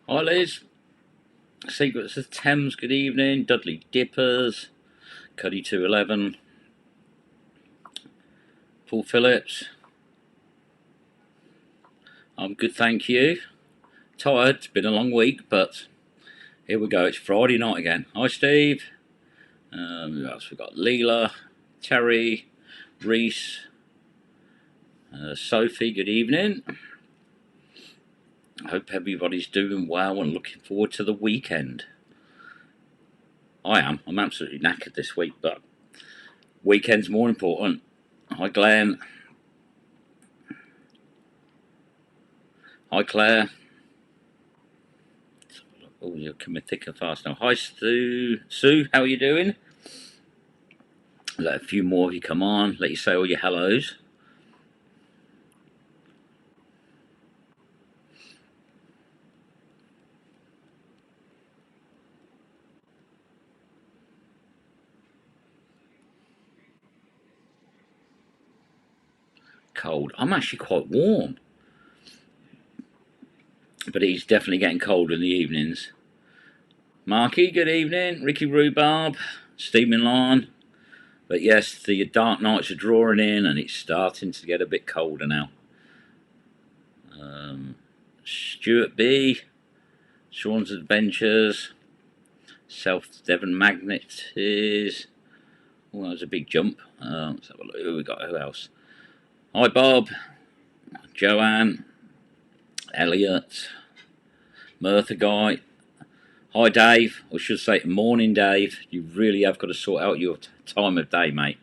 Hi Liz, Secrets of Thames, good evening. Dudley Dippers, Cuddy 211, Paul Phillips. I'm good, thank you. Tired, it's been a long week, but here we go. It's Friday night again. Hi Steve. Who else? We've got Leela, Terry, Reese, Sophie, good evening. I hope everybody's doing well and looking forward to the weekend. I am. I'm absolutely knackered this week, but weekend's more important. Hi Glenn. Hi Claire. Oh, you're coming thick and fast now. Hi Sue. Sue, how are you doing? Let a few more of you come on. Let you say all your hellos. Cold. I'm actually quite warm. But it's definitely getting colder in the evenings. Marky, good evening. Ricky Rhubarb, Stephen Lawn. But yes, the dark nights are drawing in and it's starting to get a bit colder now. Stuart B, Sean's Adventures, South Devon Magnet is. Oh, that was a big jump. Let's have a look. Who we got? Who else? Hi, Bob, Joanne, Elliot, Mertha Guy. Hi, Dave. I should say, morning, Dave. You really have got to sort out your time of day, mate.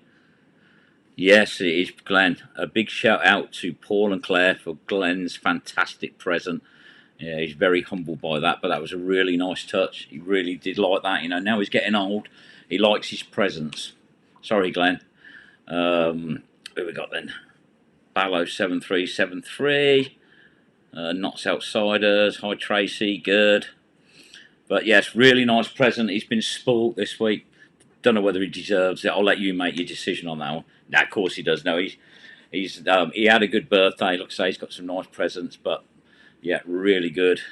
Yes, it is, Glenn. A big shout out to Paul and Claire for Glenn's fantastic present. Yeah, he's very humbled by that, but that was a really nice touch. He really did like that. You know, now he's getting old. He likes his presents. Sorry, Glenn. Who we got then? Ballo 7373. Knots Outsiders. Hi, Tracy. Good. But yes, really nice present. He's been spoilt this week. Don't know whether he deserves it. I'll let you make your decision on that one. Nah, of course he does. No, he had a good birthday. Like I say, he's got some nice presents, but yeah, really good.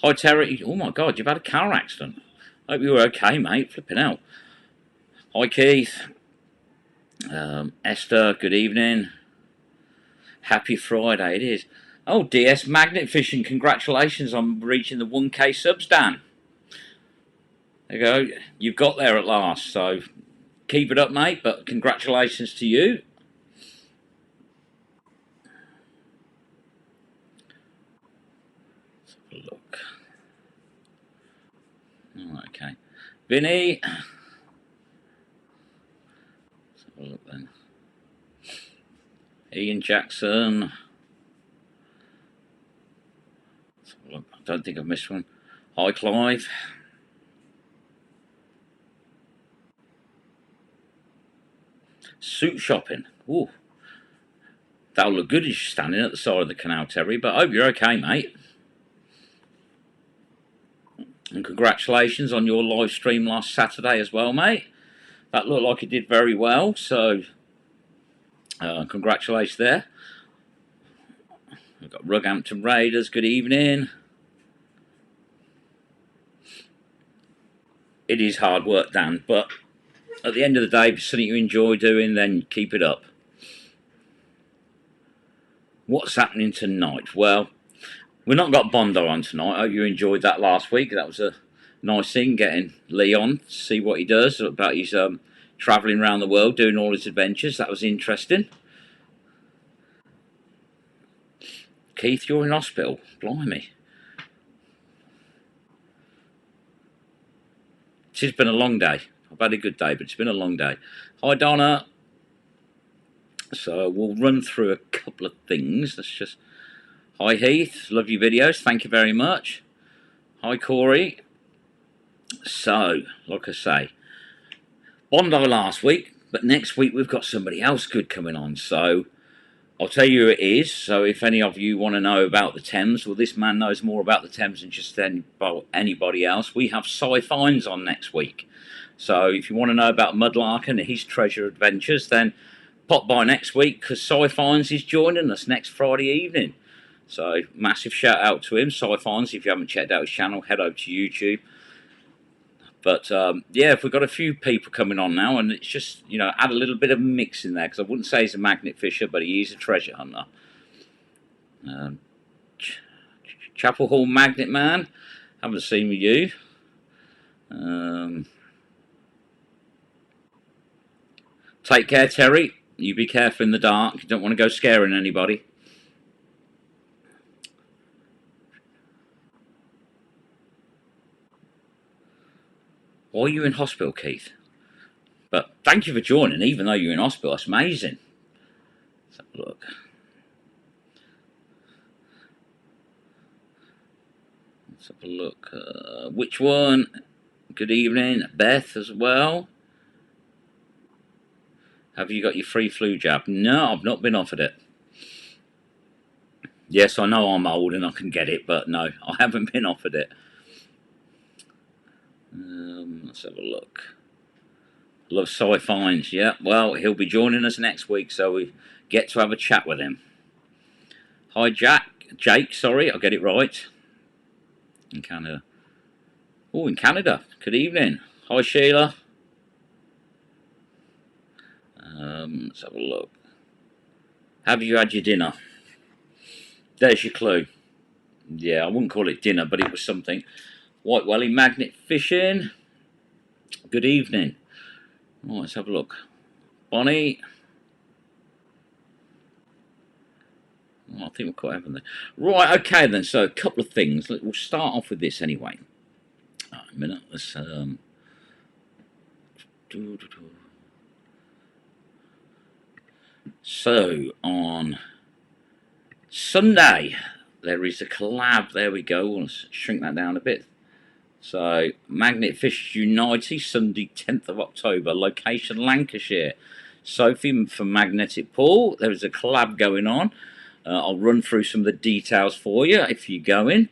Hi, Terry. Oh my God, you've had a car accident. Hope you were okay, mate. Flipping out. Hi, Keith. Esther, good evening. Happy Friday, it is. Oh, DS Magnet Fishing, congratulations on reaching the 1K subs, Dan. There you go. You've got there at last, so keep it up, mate, but congratulations to you. Let's have a look. Oh, okay. Vinny. Let's have a look then. Ian Jackson. Let's have a look. I don't think I've missed one. Hi, Clive. Suit shopping. Ooh. That'll look good as you're standing at the side of the canal, Terry, but I hope you're okay, mate. And congratulations on your live stream last Saturday as well, mate. That looked like it did very well, so congratulations there. We've got Rughampton Raiders, good evening. It is hard work, Dan, but at the end of the day, if it's something you enjoy doing, then keep it up. What's happening tonight? Well, we've not got Bondi on tonight. I hope you enjoyed that last week. That was a nice thing, getting Lee on to see what he does about his travelling around the world, doing all his adventures. That was interesting. Keith, you're in hospital. Blimey. It's been a long day. I've had a good day, but it's been a long day. Hi, Donna. So we'll run through a couple of things. Let's just... Hi, Heath. Love your videos. Thank you very much. Hi, Corey. So, like I say, Bondi last week, but next week we've got somebody else good coming on. So I'll tell you who it is. So if any of you want to know about the Thames, well, this man knows more about the Thames than just anybody else. We have Cy Fines on next week. So if you want to know about Mudlark and his treasure adventures, then pop by next week because Cy Fines is joining us next Friday evening. So massive shout out to him, Sci-Fines. If you haven't checked out his channel, head over to YouTube. But yeah, if we've got a few people coming on now, and it's just, you know, add a little bit of mix in there, because I wouldn't say he's a magnet fisher, but he is a treasure hunter. Chapel Hall Magnet Man, haven't seen with you. Take care, Terry. You be careful in the dark. You don't want to go scaring anybody. Why are you in hospital, Keith? But thank you for joining, even though you're in hospital. That's amazing. Let's have a look. Let's have a look. Which one? Good evening, Beth, as well. Have you got your free flu jab? No, I've not been offered it. Yes, I know I'm old and I can get it, but no, I haven't been offered it. Let's have a look. Love Sci-Fines. Yeah, well, he'll be joining us next week, so we get to have a chat with him. Hi, Jake, sorry, I'll get it right. In Canada. Oh, in Canada. Good evening. Hi, Sheila. Let's have a look. Have you had your dinner? There's your clue. Yeah, I wouldn't call it dinner, but it was something. White Welly Magnet Fishing. Good evening. Oh, let's have a look. Bonnie. Oh, I think we're quite having there. Right, okay then. So a couple of things. We'll start off with this anyway. Oh, a minute. Let's So on Sunday there is a collab. There we go. Let's shrink that down a bit. So Magnet Fish United, Sunday 10th of October, location Lancashire. Sophie from Magnetic Pool. There is a collab going on. I'll run through some of the details for you if you're going.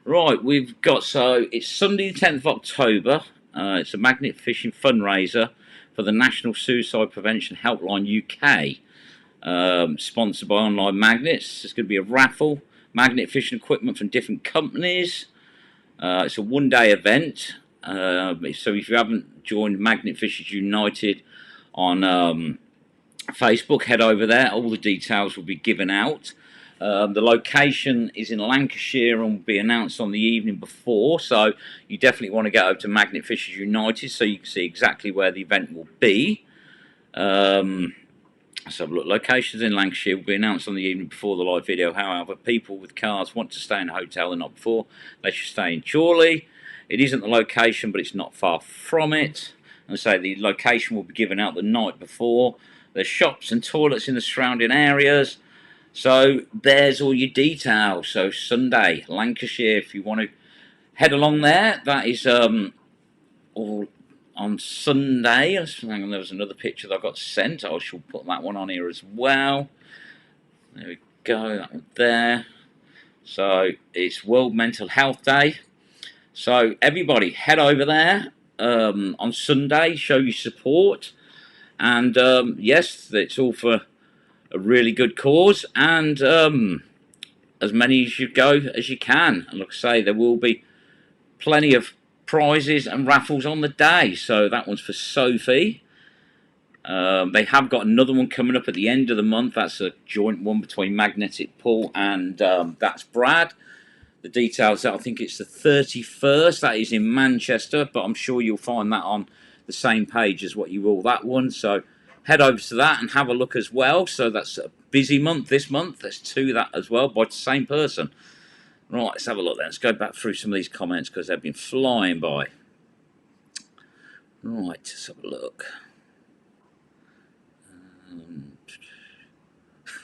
Right, we've got, so it's Sunday the 10th of October. It's a magnet fishing fundraiser for the National Suicide Prevention Helpline UK. Sponsored by Online Magnets. There's going to be a raffle, magnet fishing equipment from different companies. It's a one-day event. So if you haven't joined Magnet Fishers United on Facebook, head over there. All the details will be given out. The location is in Lancashire and will be announced on the evening before, so you definitely want to get over to Magnet Fishers United so you can see exactly where the event will be. So look, locations in Lancashire will be announced on the evening before the live video. However, people with cars want to stay in a hotel the night before. They should stay in Chorley. It isn't the location, but it's not far from it. And so the location will be given out the night before. There's shops and toilets in the surrounding areas. So there's all your details. So Sunday, Lancashire, if you want to head along there, that is all on Sunday. Hang on, there was another picture that I got sent. I shall put that one on here as well. There we go, that one there. So it's World Mental Health Day. So everybody head over there on Sunday, show your support. And yes, it's all for a really good cause. And as many as you go as you can. And like I say, there will be plenty of prizes and raffles on the day. So that one's for Sophie. They have got another one coming up at the end of the month. That's a joint one between Magnetic Pool and that's Brad. The details, I think it's the 31st. That is in Manchester, but I'm sure you'll find that on the same page as what you will that one. So head over to that and have a look as well. So that's a busy month this month. There's two that as well by the same person. Right, let's have a look then. Let's go back through some of these comments because they've been flying by. Right, let's have a look.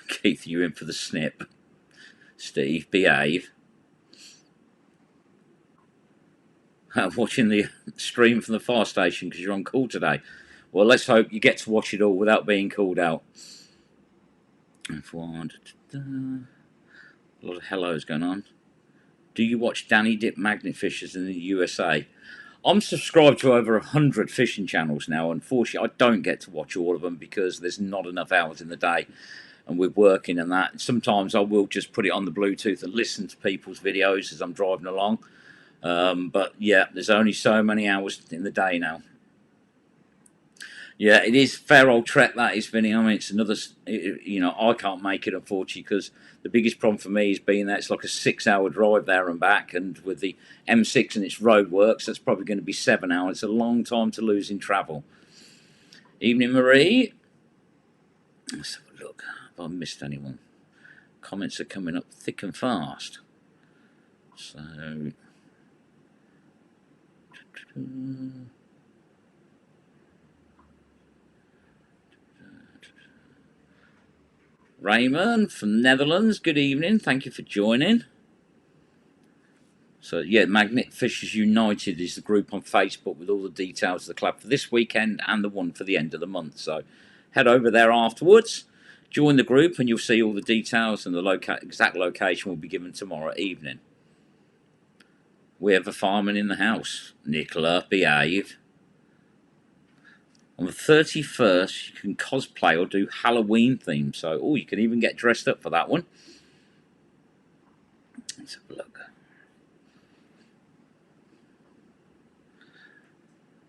Keith, you in for the snip? Steve, behave. Watching the stream from the fire station because you're on call today. Well, let's hope you get to watch it all without being called out. A lot of hellos going on. Do you watch Danny Dip Magnet Fishers in the USA? I'm subscribed to over 100 fishing channels now. Unfortunately, I don't get to watch all of them because there's not enough hours in the day. and with working and that. Sometimes I will just put it on the Bluetooth and listen to people's videos as I'm driving along. But yeah, there's only so many hours in the day now. Yeah, it is fair old trek that is, Vinny. I mean, it's another, you know, I can't make it, unfortunately, because the biggest problem for me is being that it's like a 6-hour drive there and back, and with the M6 and its roadworks, that's probably going to be 7 hours. It's a long time to lose in travel. Evening, Marie. Let's have a look. Have I missed anyone? Comments are coming up thick and fast. So... Raymond from Netherlands, good evening. Thank you for joining. So, yeah, Magnet Fishers United is the group on Facebook with all the details of the club for this weekend and the one for the end of the month. So, head over there afterwards, join the group, and you'll see all the details, and the exact location will be given tomorrow evening. We have a fireman in the house. Nicola, behave. On the 31st, you can cosplay or do Halloween theme. So, oh, you can even get dressed up for that one. Let's have a look.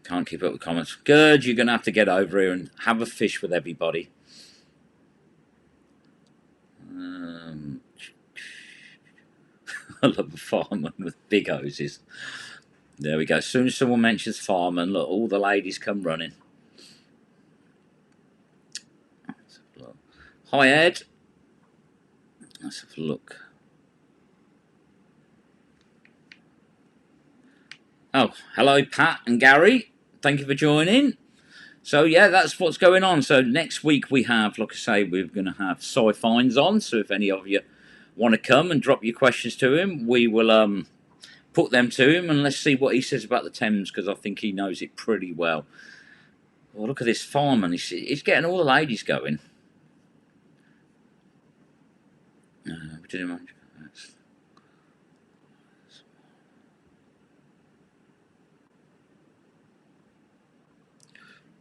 Can't keep up with comments. Good, you're going to have to get over here and have a fish with everybody. I love a fireman with big hoses. There we go. As soon as someone mentions fireman, look, all the ladies come running. Hi, Ed. Let's have a look. Oh, hello, Pat and Gary. Thank you for joining. So, yeah, that's what's going on. So, next week we have, like I say, we're going to have Cy Fines on. So, if any of you want to come and drop your questions to him, we will put them to him, and let's see what he says about the Thames, because I think he knows it pretty well. Well, look at this fireman. He's getting all the ladies going. Did you mind?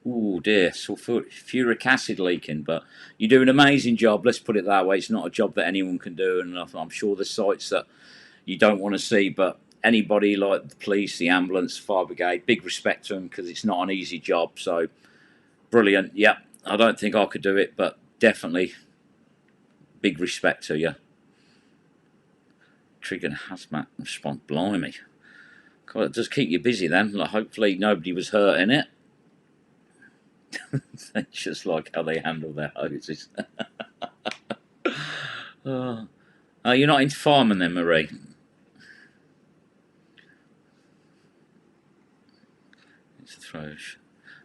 Oh dear, sulfuric acid leaking, but you do an amazing job, let's put it that way. It's not a job that anyone can do, and I'm sure there's sites that you don't want to see, but anybody like the police, the ambulance, fire brigade, big respect to them, because it's not an easy job. So brilliant. Yeah, I don't think I could do it, but definitely big respect to you. Triggered hazmat response, blimey. God, it does keep you busy then. Like, hopefully nobody was hurt in it. They just like how they handle their hoses. Oh, you're not into farming then, Marie? It's a throw.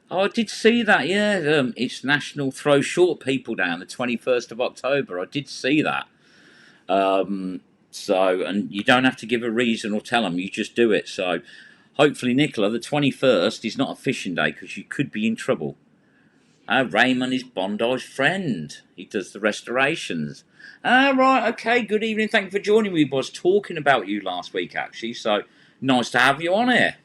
Oh, I did see that, yeah. It's National Throw Short People Down, the 21st of October. I did see that. So, and you don't have to give a reason or tell them, you just do it. So, hopefully, Nicola, the 21st is not a fishing day, because you could be in trouble. Raymond is Bondi's friend. He does the restorations. Right, okay, good evening. Thank you for joining me. I was talking about you last week, actually, so nice to have you on here.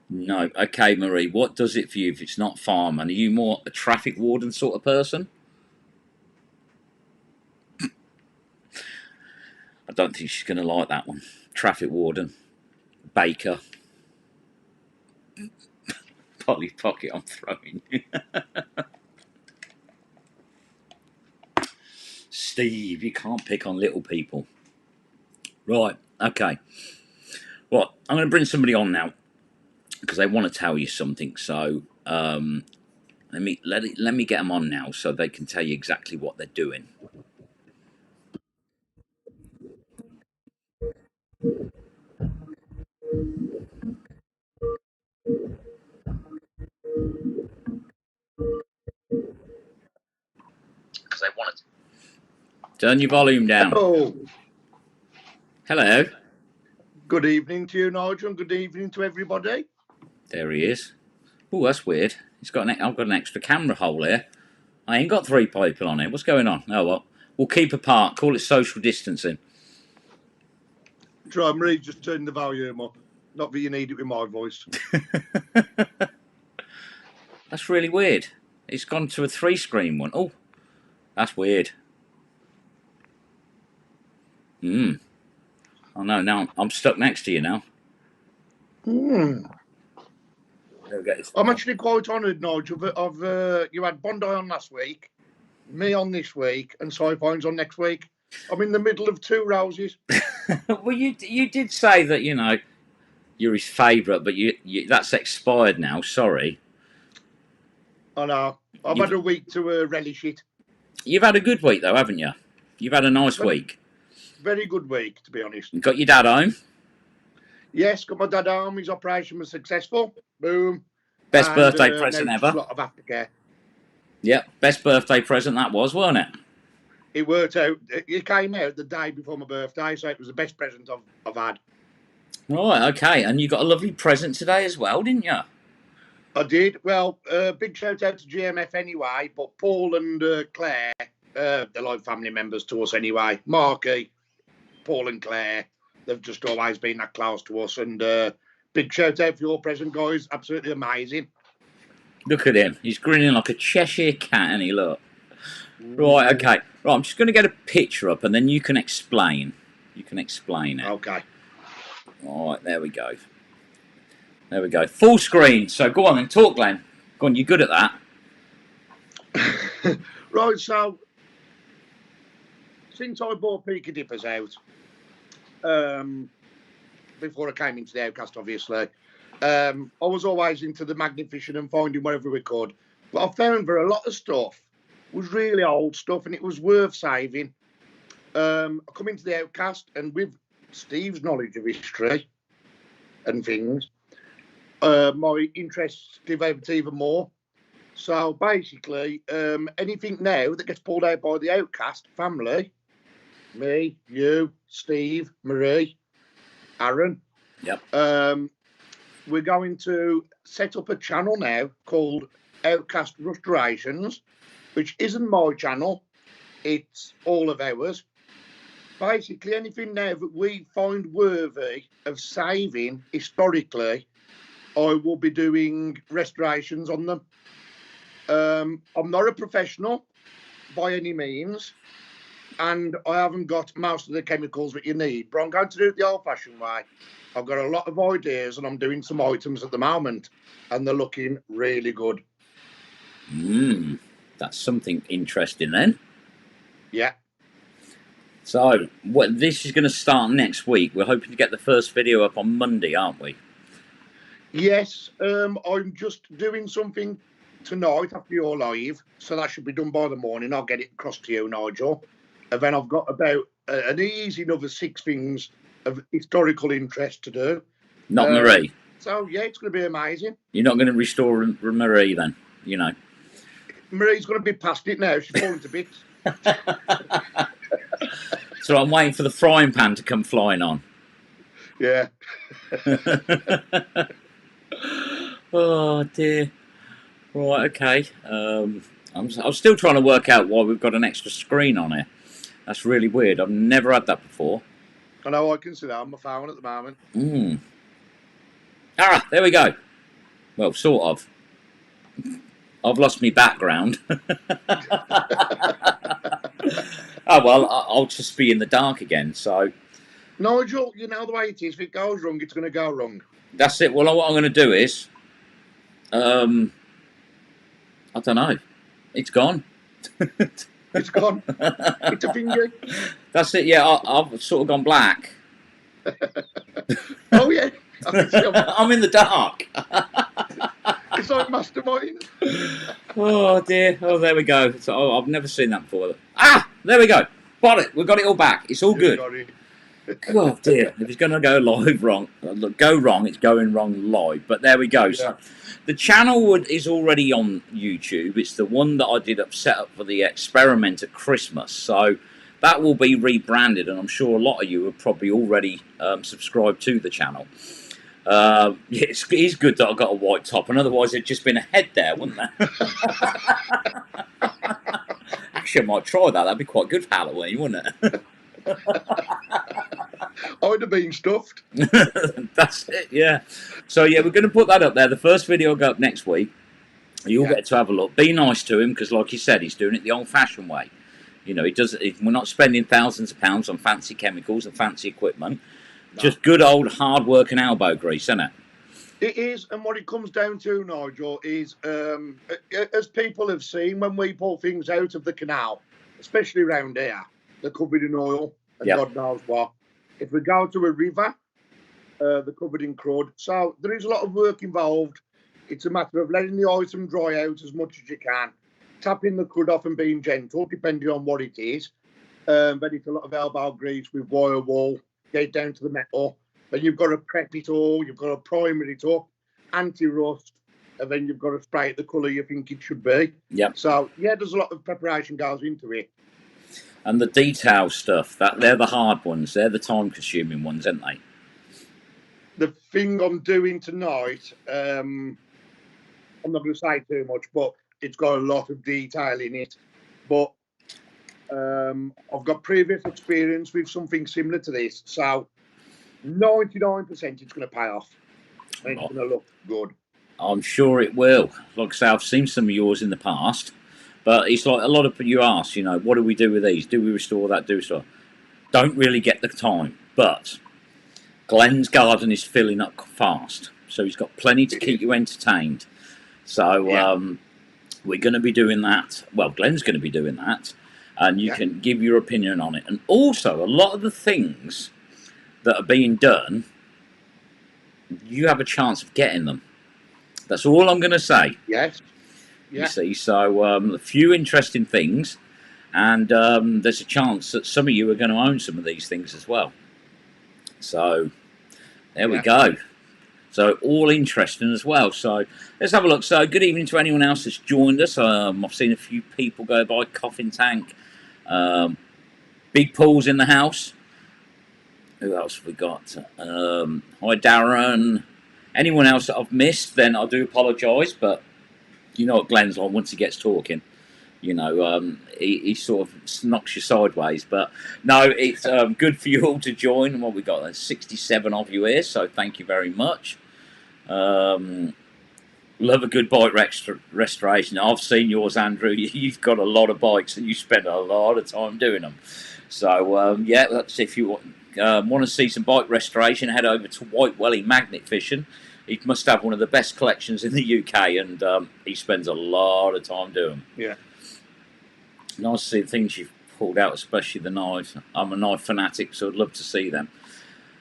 No, okay, Marie, what does it for you if it's not fireman? Are you more a traffic warden sort of person? I don't think she's going to like that one. Traffic warden. Baker. Polly Pocket, I'm throwing you. Steve, you can't pick on little people. Right, okay. Well, I'm going to bring somebody on now, because they want to tell you something. So let me get them on now, so they can tell you exactly what they're doing. Because they want to turn your volume down. Hello. Good evening to you, Nigel. Good evening to everybody. There he is. Oh, that's weird. I've got an extra camera hole here. I ain't got 3 people on here. What's going on? Oh well, we'll keep apart. Call it social distancing. Try, Marie, just turn the volume up. Not that you need it with my voice. That's really weird. It's gone to a 3-screen one. Oh, that's weird. Oh no, now I'm stuck next to you now. Hmm. There we go. I'm actually quite honoured, Nigel, of you had Bondi on last week, me on this week, and Sci-Fi's on next week. I'm in the middle of 2 roses. Well, you did say that, you know, you're his favourite, but you that's expired now. Sorry. I know. I've had a week to relish it. You've had a good week though, haven't you? You've had a nice week. Very good week, to be honest. You got your dad home? Yes, got my dad home. His operation was successful. Boom. Best birthday present ever. A lot of aftercare. Yep, best birthday present that was, wasn't it? It worked out. It came out the day before my birthday, so it was the best present I've had. Right, okay. And you got a lovely present today as well, didn't you? I did. Well, big shout out to GMF anyway, but Paul and Claire, they're like family members to us anyway. Marky, Paul and Claire, they've just always been that close to us. And big shout out for your present, guys. Absolutely amazing. Look at him. He's grinning like a Cheshire cat, and he look. Right, okay. Right, I'm just going to get a picture up and then you can explain. You can explain it. Okay. All right, there we go. There we go. Full screen. So go on then, talk, Glenn. Go on, you're good at that. Right, so since I bought Peaky Dippers out, before I came into the Outcast, obviously, I was always into the magnificent and finding whatever we could. But I found that a lot of stuff was really old stuff and it was worth saving. I come into the Outcast and with Steve's knowledge of history and things, my interests developed even more. So basically, anything now that gets pulled out by the Outcast family, me, you, Steve, Marie, Aaron, yep. We're going to set up a channel now called Outcast Restorations, which isn't my channel, it's all of ours. Basically, anything now that we find worthy of saving historically, I will be doing restorations on them. I'm not a professional by any means, and I haven't got most of the chemicals that you need, but I'm going to do it the old-fashioned way. I've got a lot of ideas, and I'm doing some items at the moment, and they're looking really good. That's something interesting then. Yeah. So, this is going to start next week. We're hoping to get the first video up on Monday, aren't we? Yes, I'm just doing something tonight after you're live, so that should be done by the morning. I'll get it across to you, Nigel. And then I've got about an easy another 6 things of historical interest to do. Not Marie. So, yeah, it's going to be amazing. You're not going to restore Marie then, you know. Marie's going to be past it now. She's falling to bits. So I'm waiting for the frying pan to come flying on. Yeah. Oh, dear. Right, okay. I'm still trying to work out why we've got an extra screen on here. That's really weird. I've never had that before. I know, I can see that on my phone at the moment. Ah, there we go. Well, sort of. I've lost my background. Oh, well, I'll just be in the dark again, so... Nigel, you know the way it is. If it goes wrong, it's going to go wrong. That's it. Well, what I'm going to do is... I don't know. It's gone. It's gone. It's a finger. That's it, yeah. I've sort of gone black. Oh, yeah. I'm in the dark. It's like Mastermind. Oh, dear. Oh, there we go. So, I've never seen that before. Ah, there we go. Got it. We've got it all back. It's all good. Oh, dear. If it's going to go live wrong, it's going wrong live. But there we go. Yeah. So, the channel is already on YouTube. It's the one that I did set up for the experiment at Christmas. So that will be rebranded, and I'm sure a lot of you have probably already subscribed to the channel. Yeah, it is good that I got a white top, and otherwise it'd just been a head there, wouldn't there? Actually, I might try that. That'd be quite good for Halloween, wouldn't it? I'd have been stuffed. That's it, yeah. So, yeah, we're going to put that up there. The first video will go up next week. You'll get to have a look. Be nice to him because, like you said, he's doing it the old-fashioned way. You know, we're not spending thousands of pounds on fancy chemicals and fancy equipment. No. Just good old hard work and elbow grease, isn't it? It is, and what it comes down to, Nigel, is as people have seen, when we pull things out of the canal, especially around here, they're covered in oil and God knows what. If we go to a river, they're covered in crud. So there is a lot of work involved. It's a matter of letting the item dry out as much as you can, tapping the crud off and being gentle, depending on what it is. But it's a lot of elbow grease with wire wool, get down to the metal. Then you've got to prep it all, you've got to primer it up, anti-rust, and then you've got to spray it the colour you think it should be. Yep. So, yeah, there's a lot of preparation goes into it. And the detail stuff, they're the hard ones. They're the time-consuming ones, aren't they? The thing I'm doing tonight, I'm not going to say too much, but it's got a lot of detail in it. But I've got previous experience with something similar to this, so 99% it's going to pay off. It's going to look good. I'm sure it will. Like I say, I've seen some of yours in the past, but it's like a lot of you ask, you know, what do we do with these? Do we restore that? Do we restore? Don't really get the time, but Glenn's garden is filling up fast, so he's got plenty to keep you entertained. So we're going to be doing that. Well, Glenn's going to be doing that, and you can give your opinion on it. And also, a lot of the things that are being done, you have a chance of getting them. That's all I'm going to say. Yes. You see, so a few interesting things, and there's a chance that some of you are going to own some of these things as well. So there we go. So all interesting as well. So let's have a look. So good evening to anyone else that's joined us. I've seen a few people go by. Coffin Tank, Big Paul's in the house. Who else have we got? Hi Darren. Anyone else that I've missed, then I do apologise, but you know what Glenn's like once he gets talking. You know, he sort of knocks you sideways. But no, it's good for you all to join. And what we got? There's 67 of you here, so thank you very much. Love a good bike restoration. I've seen yours, Andrew. You've got a lot of bikes and you spend a lot of time doing them. So yeah, that's if you want to see some bike restoration, head over to White Welly Magnet Fishing. He must have one of the best collections in the UK, and he spends a lot of time doing them. Yeah. Nice to see the things you've pulled out, especially the knives. I'm a knife fanatic, so I'd love to see them.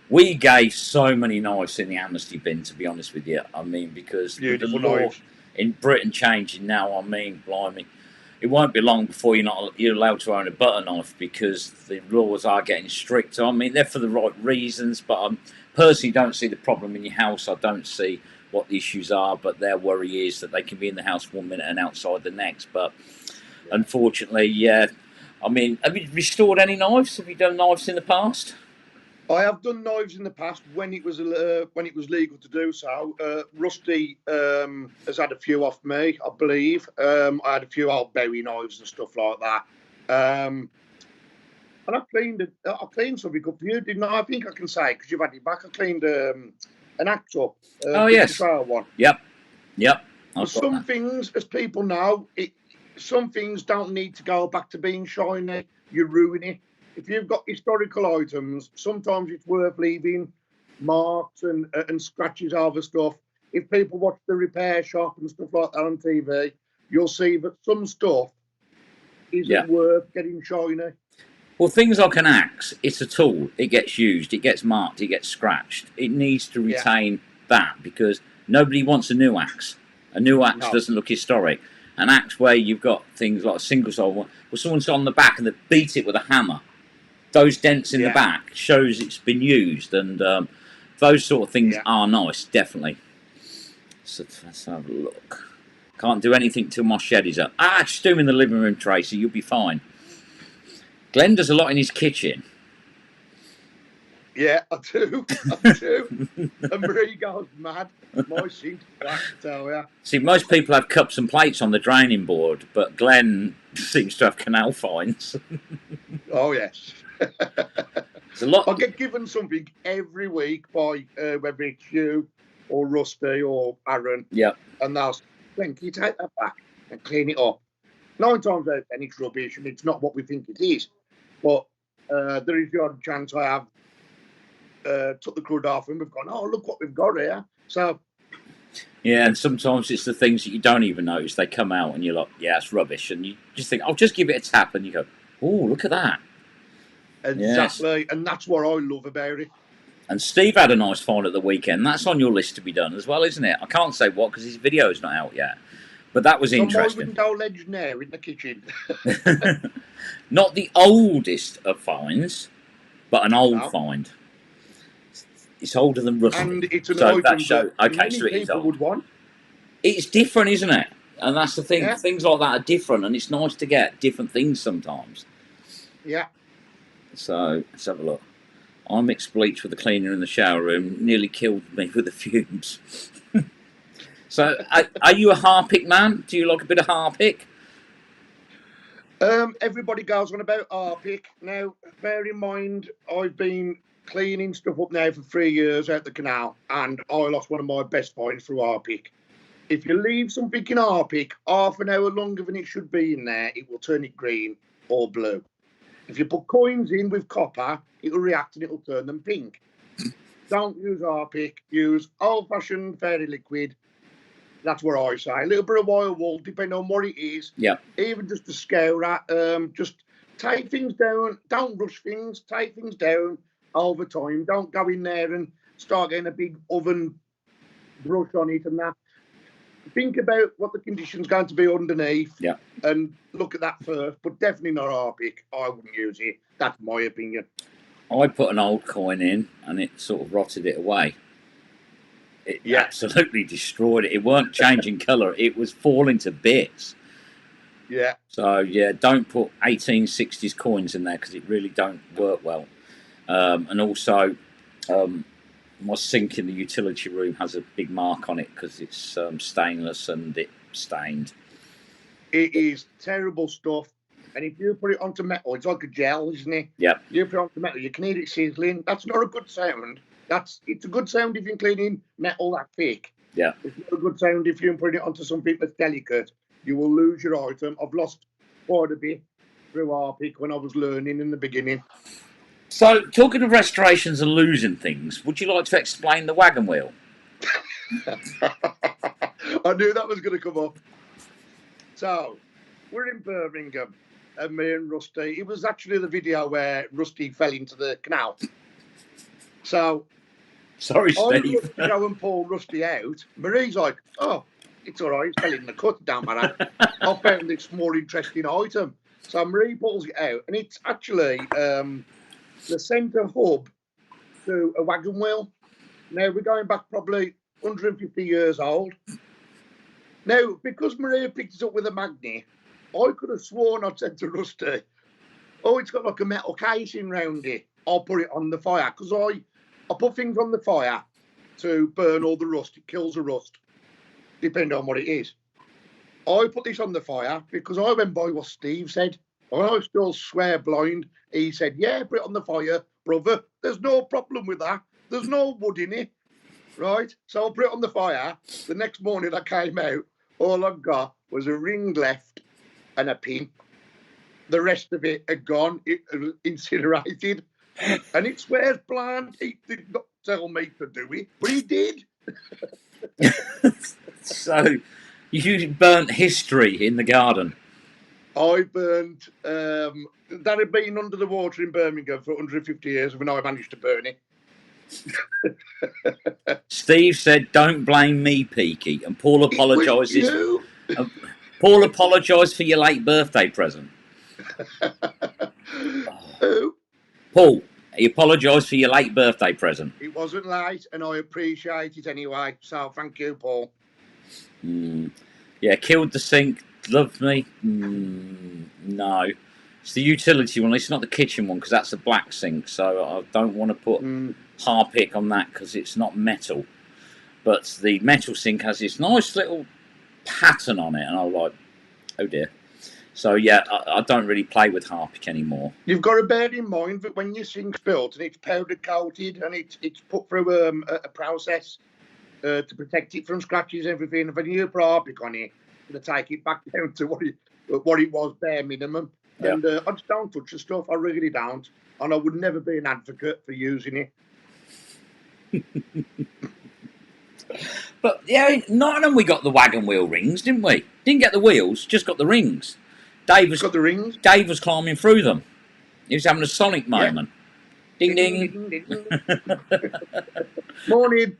We gave so many knives in the amnesty bin, to be honest with you. I mean, because the law in Britain changing now, I mean, blimey, it won't be long before you're allowed to own a butter knife, because the laws are getting stricter. I mean, they're for the right reasons, but I personally don't see the problem in your house. I don't see what the issues are, but their worry is that they can be in the house 1 minute and outside the next. But unfortunately, yeah. I mean, have you restored any knives? Have you done knives in the past? I have done knives in the past when it was legal to do so. Rusty has had a few off me, I believe. I had a few old Bowie knives and stuff like that. And I cleaned something up for you, didn't I? I think I can say, because you've had it back. I cleaned an axe up. Oh yes. One. Yep. Some things, as people know, some things don't need to go back to being shiny. You ruin it. If you've got historical items, sometimes it's worth leaving marks and scratches over stuff. If people watch the repair shop and stuff like that on TV, you'll see that some stuff isn't worth getting shiny. Well, things like an axe, it's a tool. It gets used, it gets marked, it gets scratched. It needs to retain that, because nobody wants a new axe. A new axe doesn't look historic. An axe where you've got things like a single-sided one, where someone's on the back and they beat it with a hammer. Those dents in the back shows it's been used, and those sort of things are nice, definitely. So let's have a look. Can't do anything till my shed is up. Just do them in the living room, Tracy. You'll be fine. Glenn does a lot in his kitchen. Yeah, I do. And Marie goes mad. My sink's black, I tell ya. See, most people have cups and plates on the draining board, but Glenn seems to have canal finds. Oh, yes. It's a lot. I get given something every week by whether it's you or Rusty or Aaron. Yeah. And Then you take that back and clean it up. 9 times out of 10, it's rubbish and it's not what we think it is. But there is the odd chance I have took the crud off and we've gone, oh, look what we've got here. So, yeah, and sometimes it's the things that you don't even notice. They come out and you're like, yeah, it's rubbish. And you just think, I'll just give it a tap. And you go, oh, look at that. Exactly. Yes. And that's what I love about it. And Steve had a nice find at the weekend. That's on your list to be done as well, isn't it? I can't say what because his video's not out yet. But that was interesting. My window ledge now in the kitchen. Not the oldest of finds, but an old find. It's older than Rusty. And it's an item that many people would want. It's different, isn't it? And that's the thing. Yeah. Things like that are different, and it's nice to get different things sometimes. Yeah. So let's have a look. I mixed bleach with the cleaner in the shower room. Nearly killed me with the fumes. So, are you a Harpic man? Do you like a bit of Harpic? Everybody goes on about Harpic. Now, bear in mind, I've been cleaning stuff up now for 3 years out the canal, and I lost one of my best finds through Harpic. If you leave something in Harpic half an hour longer than it should be in there, it will turn it green or blue. If you put coins in with copper, it'll react and it'll turn them pink. Don't use Harpic. Use old-fashioned fairy liquid. That's what I say. A little bit of oil wool, depending on what it is. Yeah. Even just to scour at. Just take things down. Don't rush things. Take things down over time. Don't go in there and start getting a big oven brush on it and that. Think about what the condition's going to be underneath. Yeah. And look at that first. But definitely not Harpic. I wouldn't use it. That's my opinion. I put an old coin in and it sort of rotted it away. It absolutely destroyed it. It weren't changing colour. It was falling to bits. Yeah. So, yeah, don't put 1860s coins in there because it really don't work well. And also, my sink in the utility room has a big mark on it because it's stainless and it stained. It is terrible stuff. And if you put it onto metal, it's like a gel, isn't it? Yeah. You put it onto metal, you can hear it sizzling. That's not a good sound. It's a good sound if you're cleaning metal that thick. Yeah. It's not a good sound if you're putting it onto something that's delicate. You will lose your item. I've lost quite a bit through Harpic when I was learning in the beginning. So, talking of restorations and losing things, would you like to explain the wagon wheel? I knew that was going to come up. So, we're in Birmingham, and me and Rusty. It was actually the video where Rusty fell into the canal. So, sorry, Steve. I go and pull Rusty out. Marie's like, "Oh, it's all right. He's fell in the cut. Don't matter. I found this more interesting item." So Marie pulls it out, and it's actually the centre hub to a wagon wheel. Now we're going back probably 150 years old. Now, because Maria picked it up with a magnet, I could have sworn I'd said to Rusty, "Oh, it's got like a metal casing round it. I'll put it on the fire." Because I put things on the fire to burn all the rust. It kills the rust, depending on what it is. I put this on the fire because I went by what Steve said. And I still swear blind. He said, "Yeah, put it on the fire, brother. There's no problem with that. There's no wood in it." Right? So I put it on the fire. The next morning I came out. All I've got was a ring left and a pin. The rest of it had gone. It was incinerated. And it swears blind. He did not tell me to do it, but he did. So you burnt history in the garden. I burnt, that had been under the water in Birmingham for 150 years when I managed to burn it. Steve said, "Don't blame me, Peaky," and Paul apologises. Paul apologised for your late birthday present. Who? Paul, he apologised for your late birthday present. It wasn't late, and I appreciate it anyway. So thank you, Paul. Yeah, killed the sink. Loved me. No, it's the utility one. It's not the kitchen one because that's a black sink. So I don't want to put Harpic on that because it's not metal. But the metal sink has this nice little pattern on it, and I'm like, oh dear. So yeah, I don't really play with Harpic anymore. You've got to bear in mind that when your sink's built and it's powder coated and it's put through a process, to protect it from scratches, everything. If a new product on it, to take it back down to what it was bare minimum. Yeah. And I just don't touch the stuff. I really don't. And I would never be an advocate for using it. But yeah, Nottingham we got the wagon wheel rings, didn't we? Didn't get the wheels, just got the rings. Dave was Got the rings. Dave was climbing through them. He was having a Sonic moment. Yeah. Ding ding. Ding, ding, ding. Morning.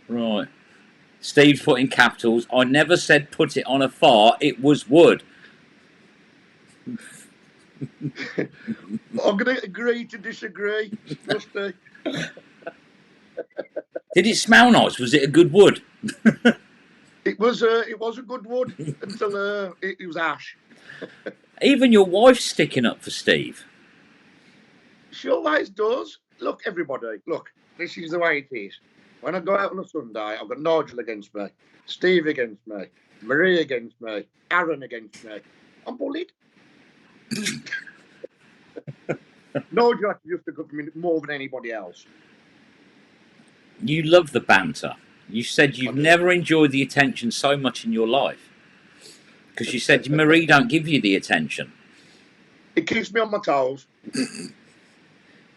Right. Steve's put in capitals. I never said put it on a fart. It was wood. I'm going to agree to disagree. Trusty. Did it smell nice? Was it a good wood? It was a good wood until it was ash. Even your wife's sticking up for Steve. She always does. Look, everybody, look, this is the way it is. When I go out on a Sunday, I've got Nigel against me, Steve against me, Marie against me, Aaron against me. I'm bullied. Nigel actually just took up for me more than anybody else. You love the banter. You said you've never enjoyed the attention so much in your life. Because you said Marie don't give you the attention. It keeps me on my toes.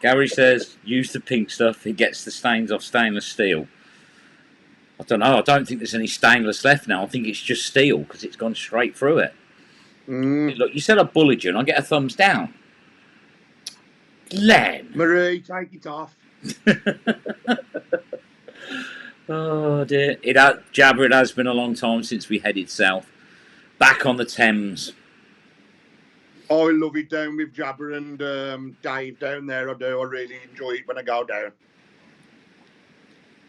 Gary says, use the pink stuff. It gets the stains off stainless steel. I don't know. I don't think there's any stainless left now. I think it's just steel because it's gone straight through it. Look, you said I bullied you and I get a thumbs down. Len. Marie, take it off. Oh dear. Jabber, it has been a long time since we headed south. Back on the Thames. I love it down with Jabber and Dave down there. I do. I really enjoy it when I go down.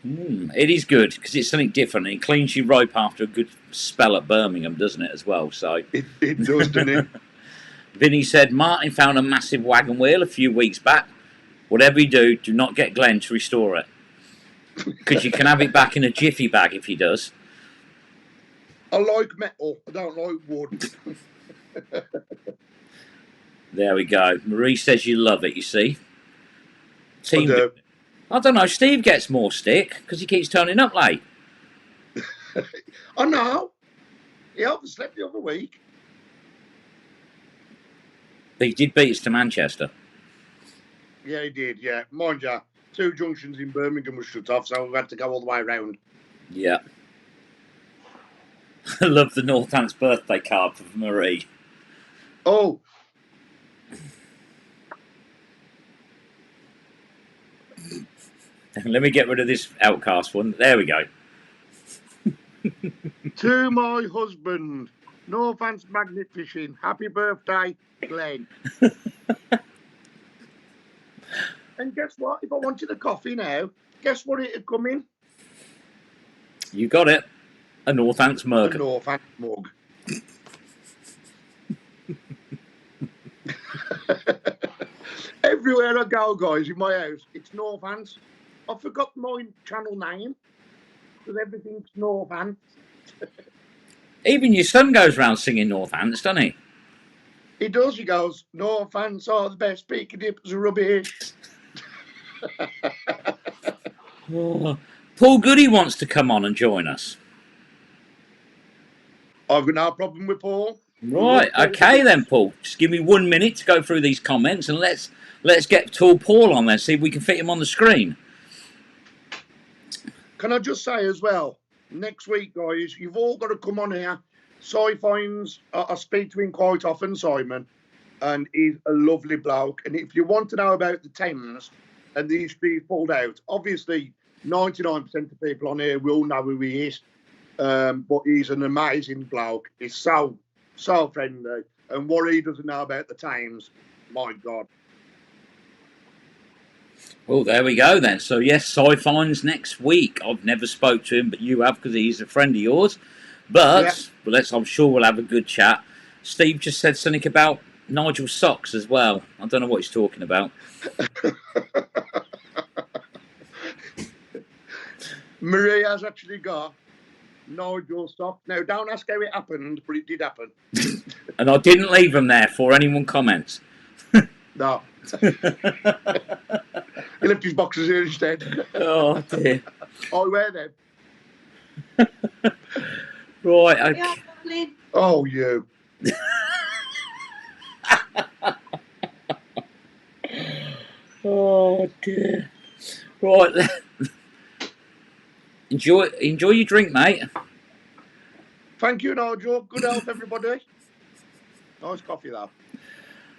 It is good because it's something different. It cleans your rope after a good spell at Birmingham, doesn't it, as well? So it does, doesn't it? Vinny said Martin found a massive wagon wheel a few weeks back. Whatever you do, do not get Glenn to restore it. Because you can have it back in a jiffy bag if he does. I like metal. I don't like wood. There we go. Marie says you love it, you see. I do. I don't know. Steve gets more stick because he keeps turning up late. I know. He overslept the other week. But he did beat us to Manchester. Yeah, he did, yeah. Mind you, 2 junctions in Birmingham were shut off, so we've had to go all the way around. Yeah. I love the Northants birthday card for Marie. Oh. Let me get rid of this Outcast one. There we go. To my husband, Northants Magnet Fishing. Happy birthday, Glenn. And guess what? If I wanted a coffee now, guess what it'd come in? You got it. A Northants mug. A Northants mug. Everywhere I go, guys, in my house, it's Northants. I forgot my channel name because everything's Northants. Even your son goes round singing Northants, doesn't he? He does. He goes, Northants are the best. Speaker dips are rubbish. Oh. Paul Goody wants to come on and join us. I've got no problem with Paul. Right, okay then, Paul. Just give me 1 minute to go through these comments and let's get Tall Paul on there, see if we can fit him on the screen. Can I just say as well, next week, guys, you've all got to come on here. Si finds, I speak to him quite often, Simon, and he's a lovely bloke. And if you want to know about the Thames and these being pulled out, obviously 99% of people on here will know who he is. But he's an amazing bloke. He's so friendly. And what he doesn't know about the Thames, my God. Well, there we go then. So yes, Sci-Fine's next week. I've never spoke to him, but you have because he's a friend of yours. But I'm sure we'll have a good chat. Steve just said something about Nigel's socks as well. I don't know what he's talking about. Marie has actually got Nigel's socks. Now, don't ask how it happened, but it did happen. And I didn't leave them there for anyone comments. No. He left his boxes here instead. Oh, dear. I wear them. Right, okay. Yeah, lovely. Oh, you. Oh dear. Right. Enjoy your drink, mate. Thank you, Nigel. Good health, everybody. Nice coffee, though.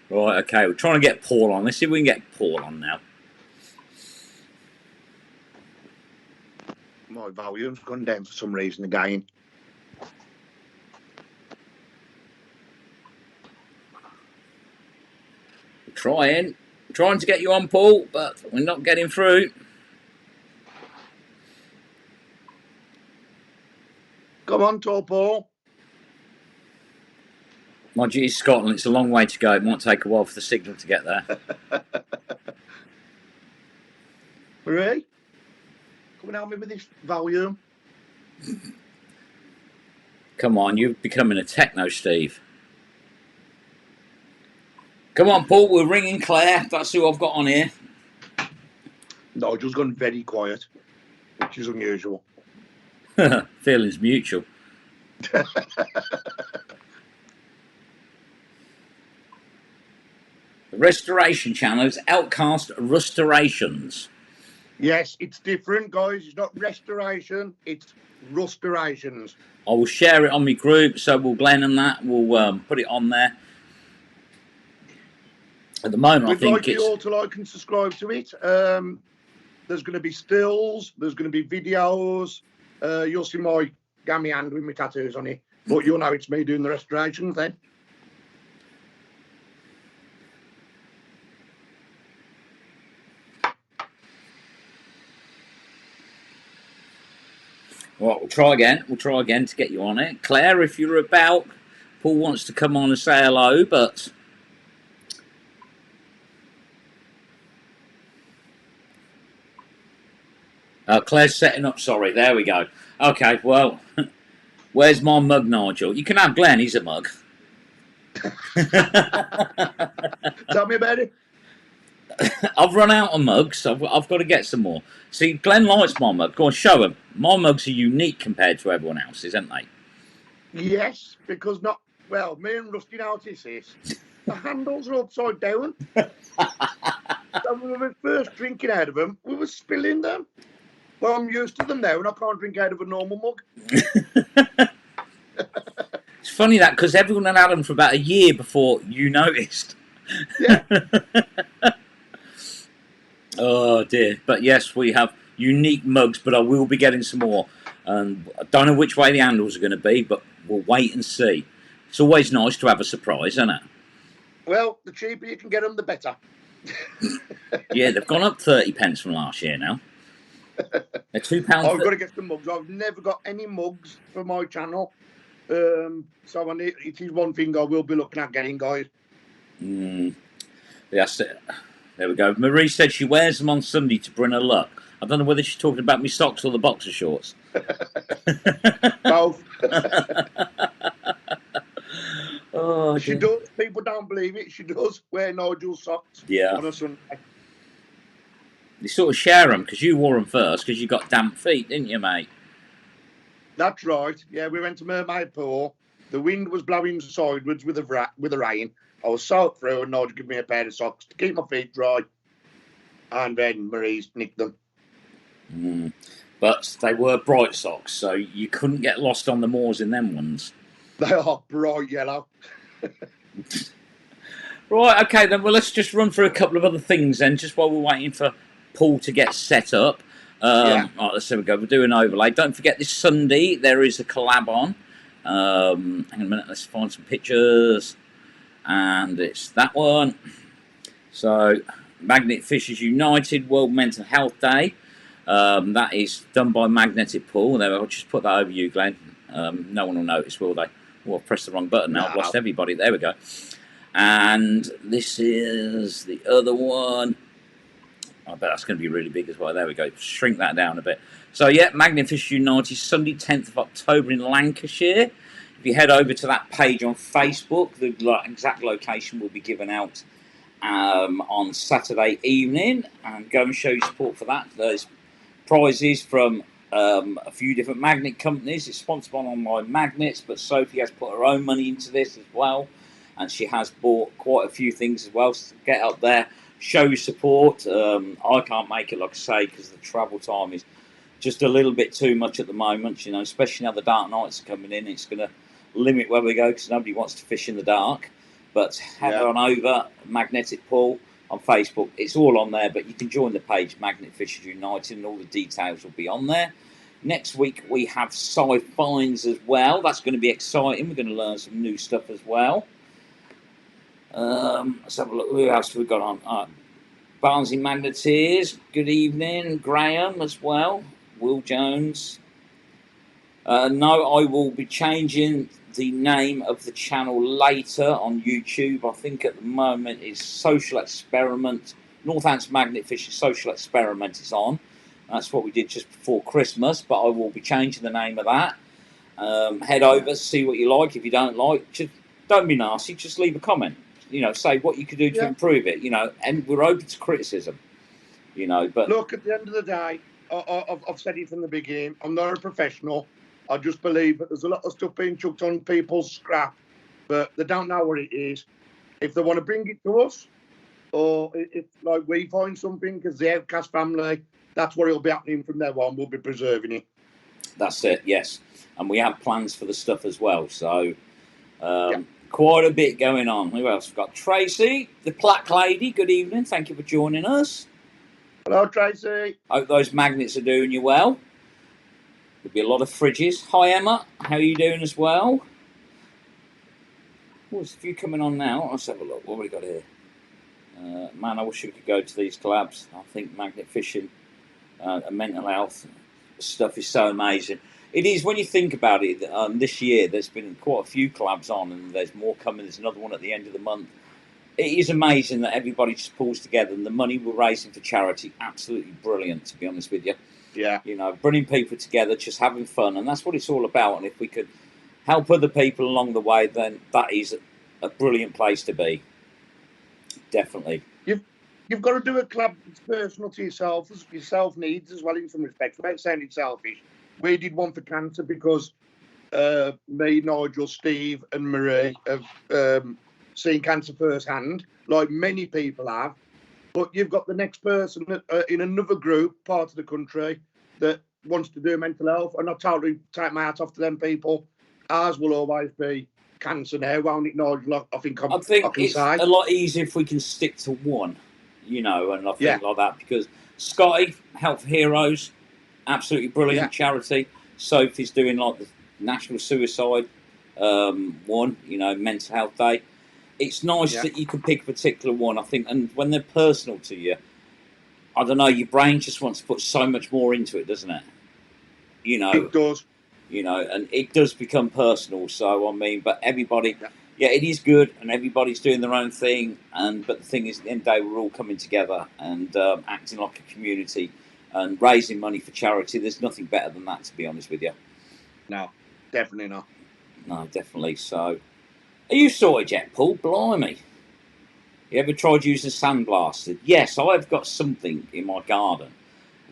Right, okay, we're trying to get Paul on. Let's see if we can get Paul on now. My volume's gone down for some reason again. Trying to get you on, Paul, but we're not getting through. Come on, tall Paul. Mind you, it's Scotland. It's a long way to go. It might take a while for the signal to get there. Marie, come and help me with this volume. Come on, you're becoming a techno Steve. Come on, Paul, we're ringing Claire. That's who I've got on here. Nigel's gone very quiet, which is unusual. Feelings mutual. The restoration channel is Outcast Restorations. Yes, it's different, guys. It's not restoration, it's restorations. I will share it on my group, so will Glenn and that. We'll put it on there. At the moment, We'd I think like you all to like and subscribe to it. There's going to be stills, there's going to be videos. You'll see my gammy hand with my tattoos on it, but you'll know it's me doing the restorations then. Right, we'll try again. We'll try again to get you on it. Claire, if you're about, Paul wants to come on and say hello, but... Claire's setting up, sorry. There we go. Okay, well, where's my mug, Nigel? You can have Glenn, he's a mug. Tell me about it. I've run out of mugs. I've got to get some more. See, Glenn likes my mug. Go on, show him. My mugs are unique compared to everyone else's, aren't they? Yes, because not, well, me and Rusty noticed this. The handles are upside down. So when we were first drinking out of them, we were spilling them. Well, I'm used to them now, and I can't drink out of a normal mug. It's funny that, because everyone had them for about a year before you noticed. Yeah. Oh, dear. But yes, we have unique mugs, but I will be getting some more. I don't know which way the handles are going to be, but we'll wait and see. It's always nice to have a surprise, isn't it? Well, the cheaper you can get them, the better. Yeah, they've gone up 30 pence from last year now. They're £2. I've got to get some mugs. I've never got any mugs for my channel. So it is one thing I will be looking at getting, guys. That's it. There we go. Marie said she wears them on Sunday to bring her luck. I don't know whether she's talking about me socks or the boxer shorts. Both. Oh, she does. People don't believe it. She does wear Nigel's socks on a Sunday. You sort of share them because you wore them first because you got damp feet, didn't you, mate? That's right. Yeah, we went to Mermaid Pool. The wind was blowing sideways with the rain. I was soaked through, and Nigel gave me a pair of socks to keep my feet dry. And then Marie's nicked them. But they were bright socks, so you couldn't get lost on the moors in them ones. They are bright yellow. Right, okay, then, well, let's just run through a couple of other things then, just while we're waiting for Paul to get set up. Right, let's see, we go. We'll do an overlay. Don't forget, this Sunday there is a collab on. Hang on a minute, let's find some pictures. And it's that one. So, Magnet Fishers United World Mental Health Day. That is done by Magnetic Pool. There, I'll just put that over you, Glenn. No one will notice, will they? Oh, I've pressed the wrong button now. I've lost everybody. There we go. And this is the other one. I bet that's going to be really big as well. There we go. Shrink that down a bit. So, yeah, Magnet Fishers United, Sunday 10th of October in Lancashire. If you head over to that page on Facebook, the exact location will be given out on Saturday evening. And go and show your support for that. There's prizes from a few different magnet companies. It's sponsored by Online Magnets, but Sophie has put her own money into this as well, and she has bought quite a few things as well. So get up there, show your support. I can't make it, like I say, because the travel time is just a little bit too much at the moment, you know, especially now the dark nights are coming in. It's going to limit where we go because nobody wants to fish in the dark. But head on over, Magnetic Pull on Facebook. It's all on there, but you can join the page, Magnet Fishers United, and all the details will be on there. Next week, we have side finds as well. That's going to be exciting. We're going to learn some new stuff as well. Let's have a look. Who else have we got on? Barnsley Magneteers, good evening. Graham as well. Will Jones. No, I will be changing the name of the channel later on YouTube. I think at the moment it's Social Experiment. Northampton Magnet Fishing Social Experiment is on. That's what we did just before Christmas, but I will be changing the name of that. Head over, see what you like. If you don't like, just don't be nasty. Just leave a comment. You know, say what you could do to improve it. You know, and we're open to criticism. You know, but look, at the end of the day, I've said it from the beginning. I'm not a professional. I just believe that there's a lot of stuff being chucked on people's scrap, but they don't know what it is. If they want to bring it to us, or if like we find something, because the Outcast family, that's what it'll be happening from now on. We'll be preserving it. That's it, yes. And we have plans for the stuff as well. So quite a bit going on. Who else? We've got Tracy, the Plaque Lady. Good evening. Thank you for joining us. Hello, Tracy. Hope those magnets are doing you well. There'll be a lot of fridges. Hi, Emma. How are you doing as well? Oh, there's a few coming on now. Let's have a look. What have we got here? Man, I wish we could go to these collabs. I think magnet fishing and mental health stuff is so amazing. It is when you think about it. This year, there's been quite a few collabs on, and there's more coming. There's another one at the end of the month. It is amazing that everybody just pulls together, and the money we're raising for charity, absolutely brilliant, to be honest with you. Yeah. You know, bringing people together, just having fun, and that's what it's all about. And if we could help other people along the way, then that is a brilliant place to be. Definitely. You've got to do a club that's personal to yourself, as yourself needs as well, in some respects. Without sounding selfish, we did one for cancer because me, Nigel, Steve, and Marie have seen cancer firsthand, like many people have. But you've got the next person in another group, part of the country, that wants to do mental health. And I totally take my hat off to them people. Ours will always be cancer now, won't it, Nigel? I think I can it's say. a lot easier if we can stick to one, you know, and I think like that. Because Scotty, Health Heroes, absolutely brilliant charity. Sophie's doing like the National Suicide one, you know, Mental Health Day. It's nice that you can pick a particular one, I think, and when they're personal to you, I don't know, your brain just wants to put so much more into it, doesn't it? You know, it does. You know, and it does become personal. So I mean, but everybody, it is good, and everybody's doing their own thing. But the thing is, at the end of the day, we're all coming together and acting like a community and raising money for charity. There's nothing better than that, to be honest with you. No, definitely not. No, definitely. So. Are you sorted yet, Paul? Blimey. You ever tried using sandblasted? Yes, I've got something in my garden,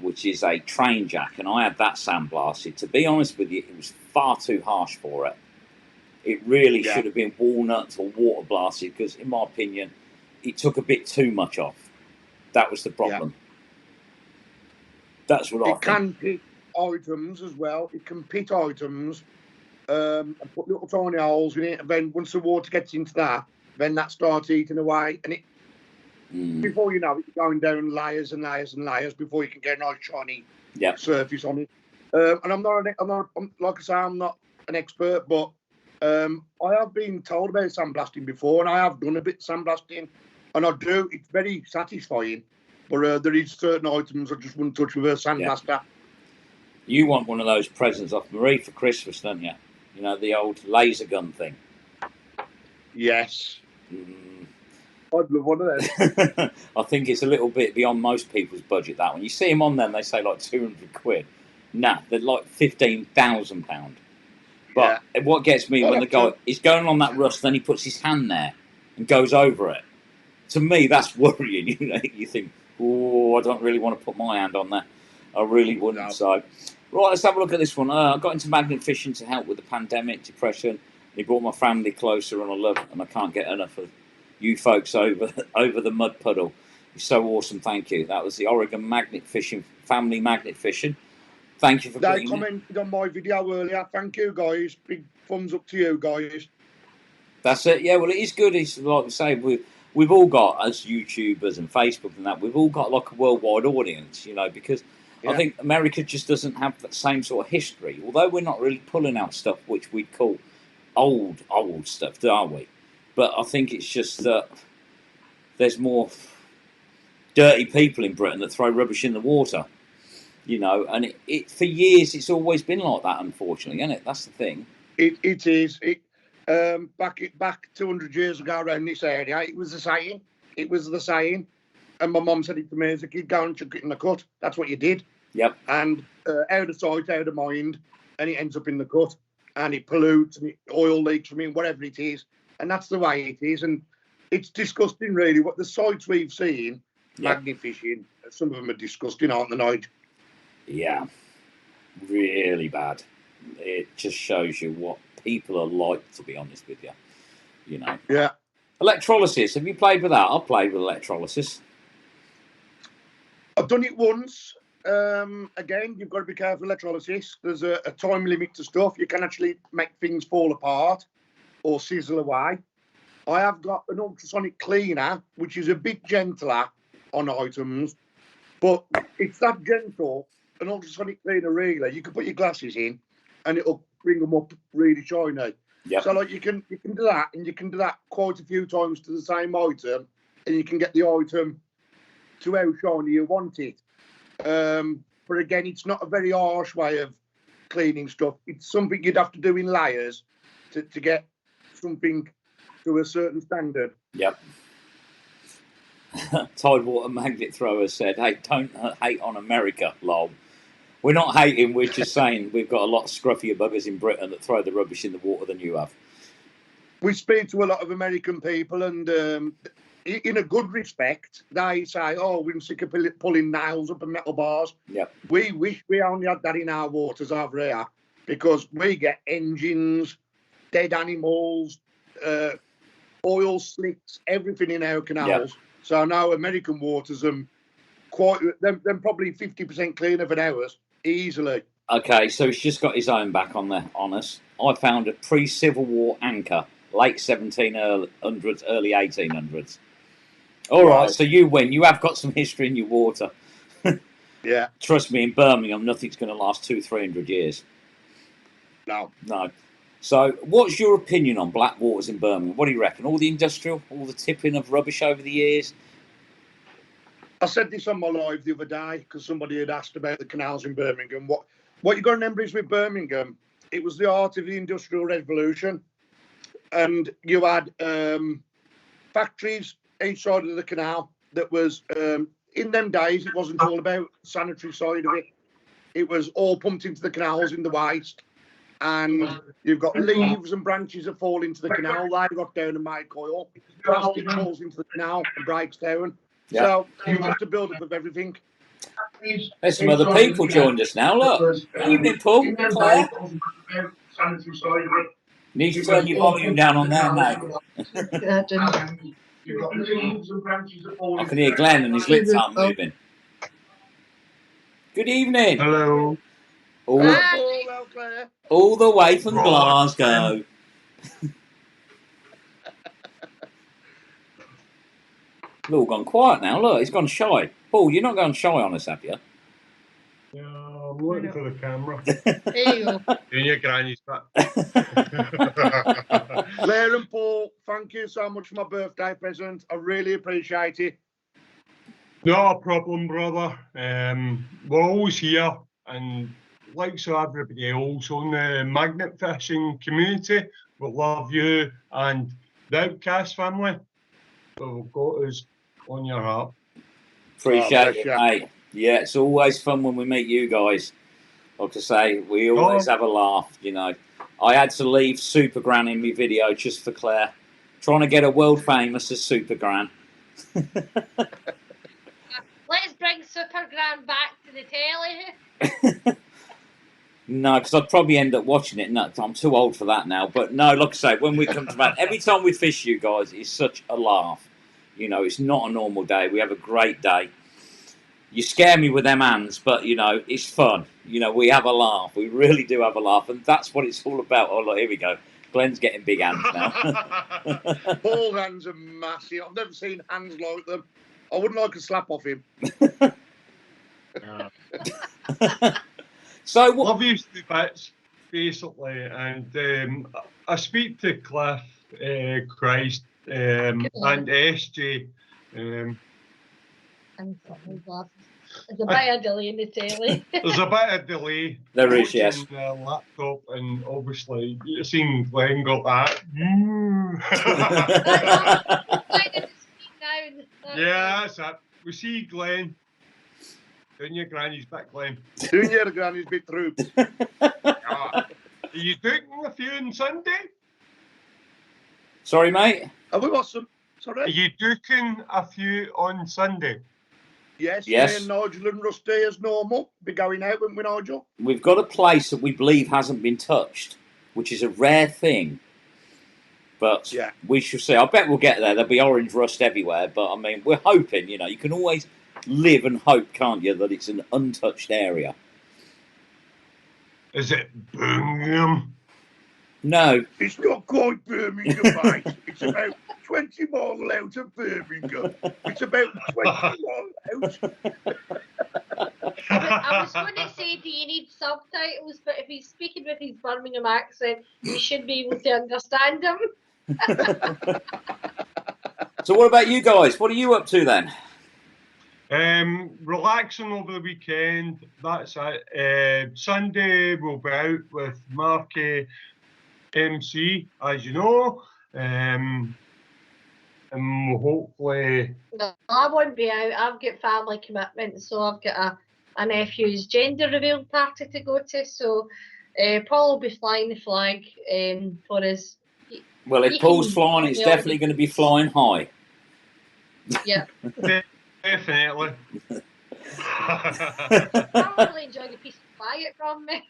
which is a train jack, and I had that sandblasted. To be honest with you, it was far too harsh for it. It really should have been walnut or water blasted, because, in my opinion, it took a bit too much off. That was the problem. That's what I think. It can pit items as well. It can pit items. And put little tiny holes in it, and then once the water gets into that, then that starts eating away, and it before you know it, you're going down layers and layers and layers before you can get a nice shiny surface on it. And I'm not like I say, I'm not an expert, but I have been told about sandblasting before, and I have done a bit of sandblasting, and I do. It's very satisfying, but there is certain items I just wouldn't touch with a sandblaster. You want one of those presents off Marie for Christmas, don't you? You know, the old laser gun thing. Yes. I'd love one of those. I think it's a little bit beyond most people's budget, that one. You see them on them, they say like 200 quid. Nah, they're like £15,000. But what gets me when the guy is going on that rust, then he puts his hand there and goes over it. To me, that's worrying. You know, you think, oh, I don't really want to put my hand on there. I really wouldn't. No. So, right, let's have a look at this one. I got into magnet fishing to help with the pandemic, depression. It brought my family closer, and I love it, and I can't get enough of you folks over the mud puddle. You're so awesome, thank you. That was the Oregon magnet fishing, family magnet fishing. Thank you for They being commented on my video earlier. Thank you, guys. Big thumbs up to you, guys. That's it. Yeah, well, it is good. It's like we say, we've all got, as YouTubers and Facebook and that, we've all got like a worldwide audience, you know, because I think America just doesn't have that same sort of history. Although we're not really pulling out stuff which we'd call old stuff, are we? But I think it's just that there's more dirty people in Britain that throw rubbish in the water, you know, and it for years it's always been like that, unfortunately, isn't it? That's the thing. It is. Back 200 years ago around this area, it was the saying. It was the saying. And my mum said it to me as a kid, go and chuck it in the cut. That's what you did. Yep. And out of sight, out of mind, and it ends up in the cut. And it pollutes, and oil leaks from it, whatever it is. And that's the way it is. And it's disgusting, really. What the sites we've seen, magnet fishing, some of them are disgusting, aren't they, Nigel? Yeah. Really bad. It just shows you what people are like, to be honest with you. You know. Yeah. Electrolysis. Have you played with that? I've played with electrolysis. I've done it once. Again, you've got to be careful with electrolysis. There's a time limit to stuff. You can actually make things fall apart or sizzle away. I have got an ultrasonic cleaner, which is a bit gentler on items, but it's that gentle. An ultrasonic cleaner, really, you can put your glasses in and it'll bring them up really shiny. Yep. So like you can do that, and you can do that quite a few times to the same item, and you can get the item to how shiny you want it. But again, it's not a very harsh way of cleaning stuff. It's something you'd have to do in layers to get something to a certain standard. Yep. Tidewater Magnet Thrower said, hey, don't hate on America, lol. We're not hating, we're just saying we've got a lot scruffier buggers in Britain that throw the rubbish in the water than you have. We speak to a lot of American people, and in a good respect, they say, oh, we're sick of pulling nails up and metal bars. Yep. We wish we only had that in our waters over here, because we get engines, dead animals, oil slicks, everything in our canals. Yep. So I know American waters are they're probably 50% cleaner than ours, easily. Okay, so he's just got his own back on us. I found a pre-Civil War anchor, late 1700s, early 1800s. All right, so you win. You have got some history in your water. Yeah. Trust me, in Birmingham, nothing's going to last 200-300 years. No. So, what's your opinion on black waters in Birmingham? What do you reckon? All the industrial, all the tipping of rubbish over the years? I said this on my live the other day because somebody had asked about the canals in Birmingham. What you got to remember is with Birmingham, it was the art of the Industrial Revolution, and you had factories each side of the canal. That was in them days. It wasn't all about sanitary side of it. It was all pumped into the canals in the waste, and you've got leaves and branches that fall into the canal. They got down and make oil. Plastic falls into the canal and breaks down. Yeah. So it's just a build-up of everything. There's some other people joined us now. Look, evening, Paul, Claire. Need to turn your volume down on there, mate. I can hear Glenn and his lips aren't moving. Good evening. Hello. All the way from Glasgow. It's all gone quiet now. Look, he's gone shy. Paul, you're not going shy on us, have you? Yeah, I'm looking for the camera. There you go. Doing your granny's back. Claire and Paul, thank you so much for my birthday present. I really appreciate it. No problem, brother. We're always here, and like so everybody else on the magnet fishing community, we love you and the Outcast family. So we've got us on your heart. Appreciate it, mate. Yeah, it's always fun when we meet you guys. Like I say, we always have a laugh, you know. I had to leave Super Gran in my video just for Claire. Trying to get her world famous as Super Gran. Let's bring Super Gran back to the telly? No, because I'd probably end up watching it. No, I'm too old for that now. But no, like I say, when we come to that, every time we fish, you guys, it's such a laugh. You know, it's not a normal day. We have a great day. You scare me with them hands, but, you know, it's fun. You know, we have a laugh. We really do have a laugh, and that's what it's all about. Oh, look, here we go. Glenn's getting big hands now. Paul's hands are massive. I've never seen hands like them. I wouldn't like a slap off him. So what? Love you to bits, basically, and I speak to Cliff, Christ, and SJ. There's a bit of delay in the telly. There's a bit of delay. There is, yes. The laptop, and obviously, you've seen Glenn got that. Yeah, that's it. We see Glenn. Doing your granny's bit, Glenn. Doing your granny's bit troops. Are you doing a few on Sunday? Sorry, mate? Have we got some? Are Sorry? you duking a few on Sunday? Yes, Yes. me and Nigel and Rusty as normal. Be going out, wouldn't we, Nigel? We've got a place that we believe hasn't been touched, which is a rare thing. But Yeah. we shall see. I bet we'll get there. There'll be orange rust everywhere. But, I mean, we're hoping, you know, you can always live and hope, can't you, that it's an untouched area. Is it Birmingham? No. It's not quite Birmingham, mate. It's about 20 miles out of Birmingham. It's about 20 miles out. I was going to say, do you need subtitles? But if he's speaking with his Birmingham accent, you should be able to understand him. So what about you guys? What are you up to then? Relaxing over the weekend. That's it. Sunday we'll be out with Marky MC, as you know. And hopefully. No, I won't be out. I've got family commitments, so I've got a nephew's gender reveal party to go to. So Paul will be flying the flag for us. Well, if Paul's flying, it's definitely going to be flying high. Yeah. Definitely. I really enjoy the piece of quiet from me.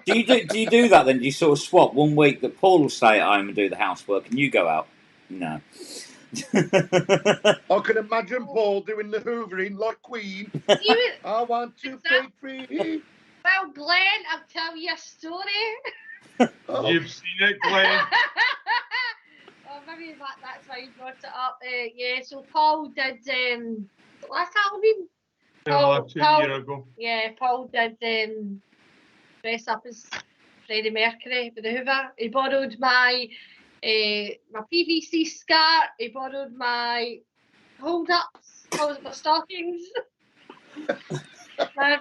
Do you do that then? Do you sort of swap 1 week that Paul will stay at home and do the housework and you go out? No. I can imagine Paul doing the hoovering like Queen. I want to break free. Well, Glenn, I'll tell you a story. Oh. You've seen it, Glenn. Oh, maybe that's why you brought it up. Yeah, so Paul did last Halloween. 2 years ago. Yeah, Paul did dress up as Freddie Mercury with the Hoover. He borrowed my PVC skirt. He borrowed my hold-ups. My stockings. my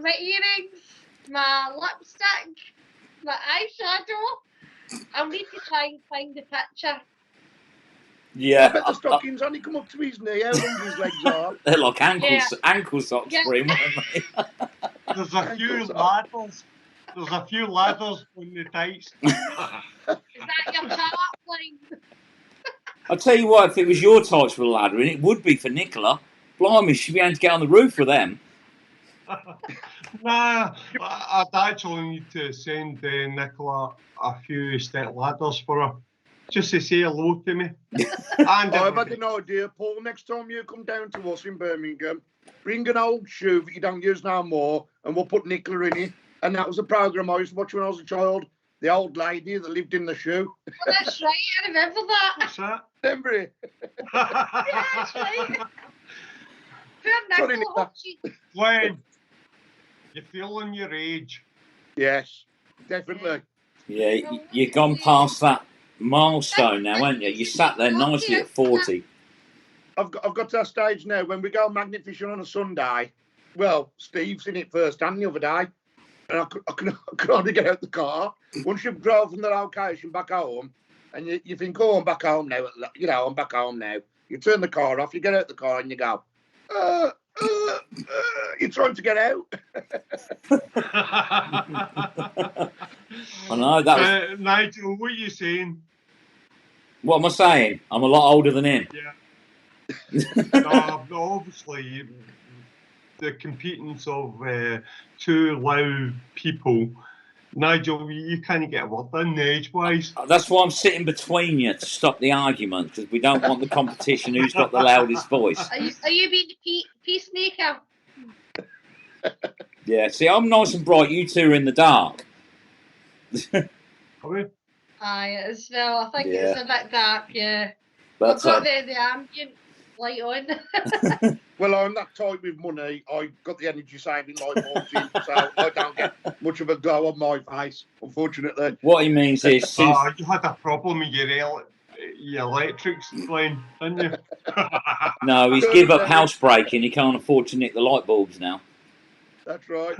earrings. My lipstick. My eyeshadow. I'll need to try and find the picture. Yeah. I bet the stockings only come up to his knee. How long his legs are? They're like ankle socks for him, aren't they? There's a few ladders. There's a few ladders on the tights. Is that your top line? I'll tell you what, if it was your tights with a ladder in, it would be for Nicola. Blimey, she'd be able to get on the roof with them. Nah, I'd actually need to send Nicola a few step ladders for her, just to say hello to me. And I've had an idea, Paul. Next time you come down to us in Birmingham, bring an old shoe that you don't use no more, and we'll put Nicola in it. And that was a programme I used to watch when I was a child. The old lady that lived in the shoe. Oh, that's right, I remember that. What's that? Remember it? Yeah, that's right. Sorry, Nicola. Glenn, you're feeling your age. Yes, definitely. Yeah, you've gone past that milestone now, haven't you? You sat there nicely at 40. I've got to that stage now when we go magnet fishing on a Sunday. Well, Steve's in it first hand the other day, and I can hardly get out the car. Once you've drove from the location back home, and you think, oh, I'm back home now. You know, I'm back home now. You turn the car off, you get out the car, and you go, you're trying to get out. I know that was... Nigel, what are you saying? What am I saying? I'm a lot older than him. Yeah. No, obviously, the competence of two loud people. Nigel, you can't get a word in age-wise. That's why I'm sitting between you to stop the argument, because we don't want the competition who's got the loudest voice. Are you being the peacemaker? Yeah, see, I'm nice and bright. You two are in the dark. Are we? Aye, as well. I think Yeah. it's a bit dark, yeah. But I've got the ambient light on. Well, I'm that type with money. I got the energy saving light bulbs in, so I don't get much of a glow on my face, unfortunately. what he means is, You had a problem with your electrics, Glenn, didn't you? no, he's give up housebreaking. He can't afford to nick the light bulbs now. That's right.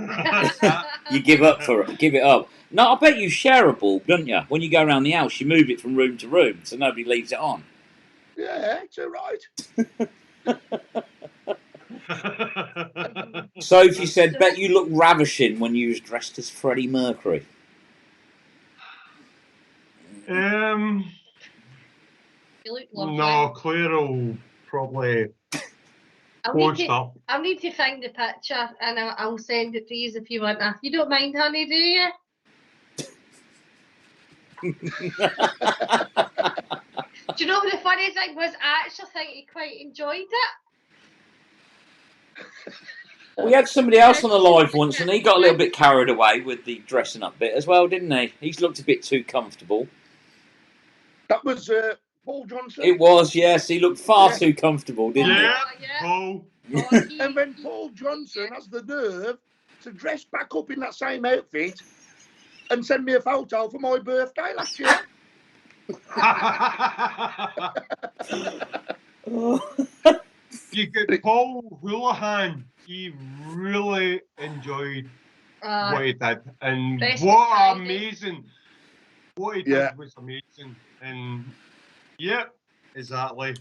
You give up for it. Give it up. No, I bet you share a bulb, don't you? When you go around the house, you move it from room to room, so nobody leaves it on. Yeah, it's all right. Sophie said, bet you look ravishing when you was dressed as Freddie Mercury. You look lovely. No, Claire will probably post up. I'll need to find the picture and I'll send it to you if you want. You don't mind, honey, do you? Do you know what the funny thing was? I actually think he quite enjoyed it. We had somebody else on the live once, and he got a little bit carried away with the dressing up bit as well, didn't he? He's looked a bit too comfortable. That was Paul Johnson. It was, yes. He looked far too comfortable, didn't he? Paul. And then Paul Johnson has the nerve to dress back up in that same outfit and send me a photo for my birthday last year. You get Paul Houlihan. He really enjoyed what he did, and what amazing! What he did was amazing, and exactly.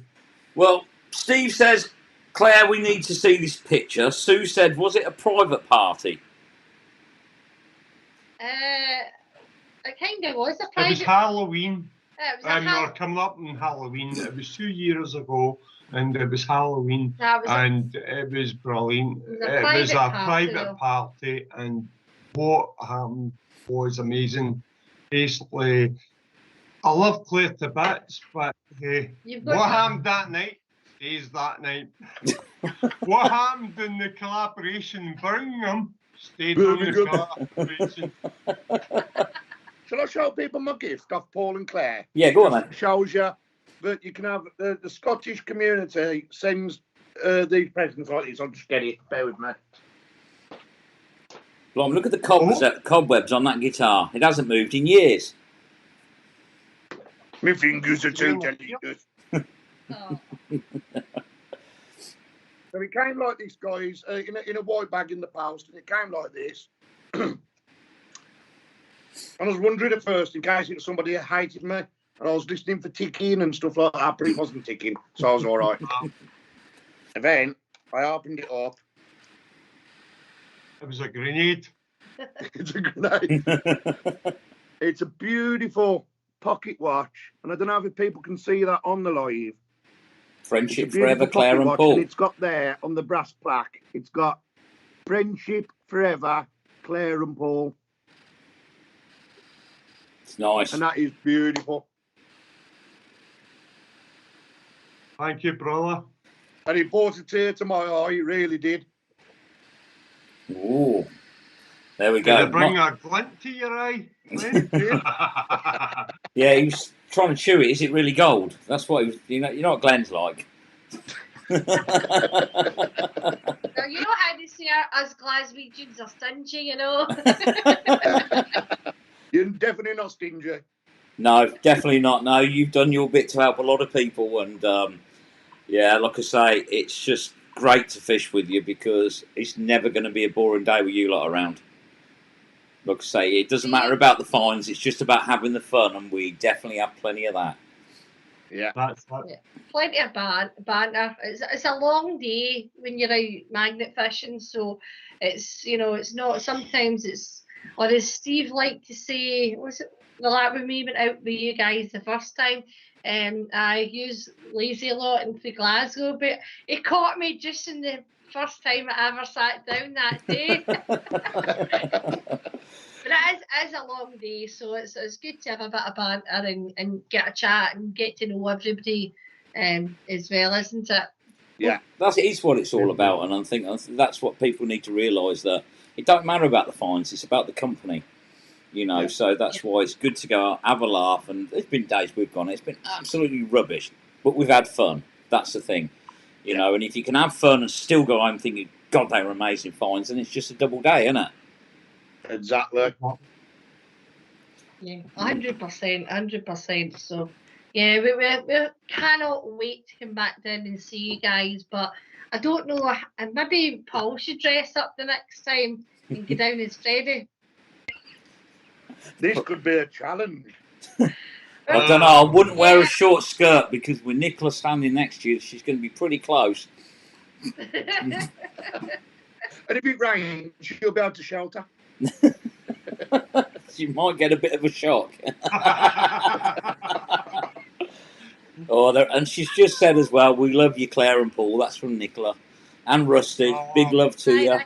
Well, Steve says, Claire, we need to see this picture. Sue said, was it a private party? It kind of was a private. It was Halloween. We were coming up on Halloween. It was 2 years ago, and it was Halloween, and it was brilliant. It was a private party, and what happened was amazing. Basically, I love Claire to bits, but what happened that night stays that night. What happened in the collaboration in Birmingham stayed on the collaboration. Shall I show people my gift off Paul and Claire? Yeah, go on then. It shows you that you can have the Scottish community sends these presents like this. I'll just get it. Bear with me. Blom, look at the cobwebs on that guitar. It hasn't moved in years. My fingers are too delicate. So it came like this, guys, in a white bag in the post, and it came like this. And I was wondering at first, in case it was somebody who hated me, and I was listening for ticking and stuff like that, but it wasn't ticking, so I was all right. And then I opened it up. It was a grenade. It's a grenade. It's a beautiful pocket watch, and I don't know if people can see that on the live. Friendship forever, Claire and Paul. And it's got there on the brass plaque. It's got friendship forever, Claire and Paul. It's nice. And that is beautiful. Thank you, brother. And it brought a tear to my eye, it really did. Ooh. There we go. Did it bring a glint to your eye? Yeah, he was trying to chew it. Is it really gold? That's what he was. You know what Glenn's like. Now, you know how they say us Glaswegians are stingy, you know? You're definitely not stingy. No, definitely not. No, you've done your bit to help a lot of people. And, yeah, like I say, it's just great to fish with you because it's never going to be a boring day with you lot around. Like I say, it doesn't matter about the fines. It's just about having the fun, and we definitely have plenty of that. Yeah. Plenty of banter. It's a long day when you're out magnet fishing, so it's, you know, it's not, sometimes it's, or as Steve liked to say, well, that when we went out with you guys the first time, I used Lazy lot in for Glasgow, but it caught me just in the first time I ever sat down that day. But it is a long day, so it's good to have a bit of banter and get a chat and get to know everybody as well, isn't it? Yeah, That is what it's all about, and I think that's what people need to realise, that it don't matter about the fines, it's about the company, you know. So that's why it's good to go out, have a laugh, and there's been days we've gone, it's been absolutely rubbish, but we've had fun. That's the thing, you know. And if you can have fun and still go home thinking, God, they were amazing fines, then it's just a double day, isn't it? exactly. Yeah, 100%. So, yeah, we cannot wait to come back down and see you guys. But I don't know, and maybe Paul should dress up the next time and go down as Freddy. This could be a challenge. I don't know. I wouldn't wear a short skirt because with Nicola standing next to you, she's going to be pretty close. And if it rains, you'll be able to shelter. She might get a bit of a shock. And she's just said as well, we love you, Claire and Paul. That's from Nicola. And Rusty. Big love to you.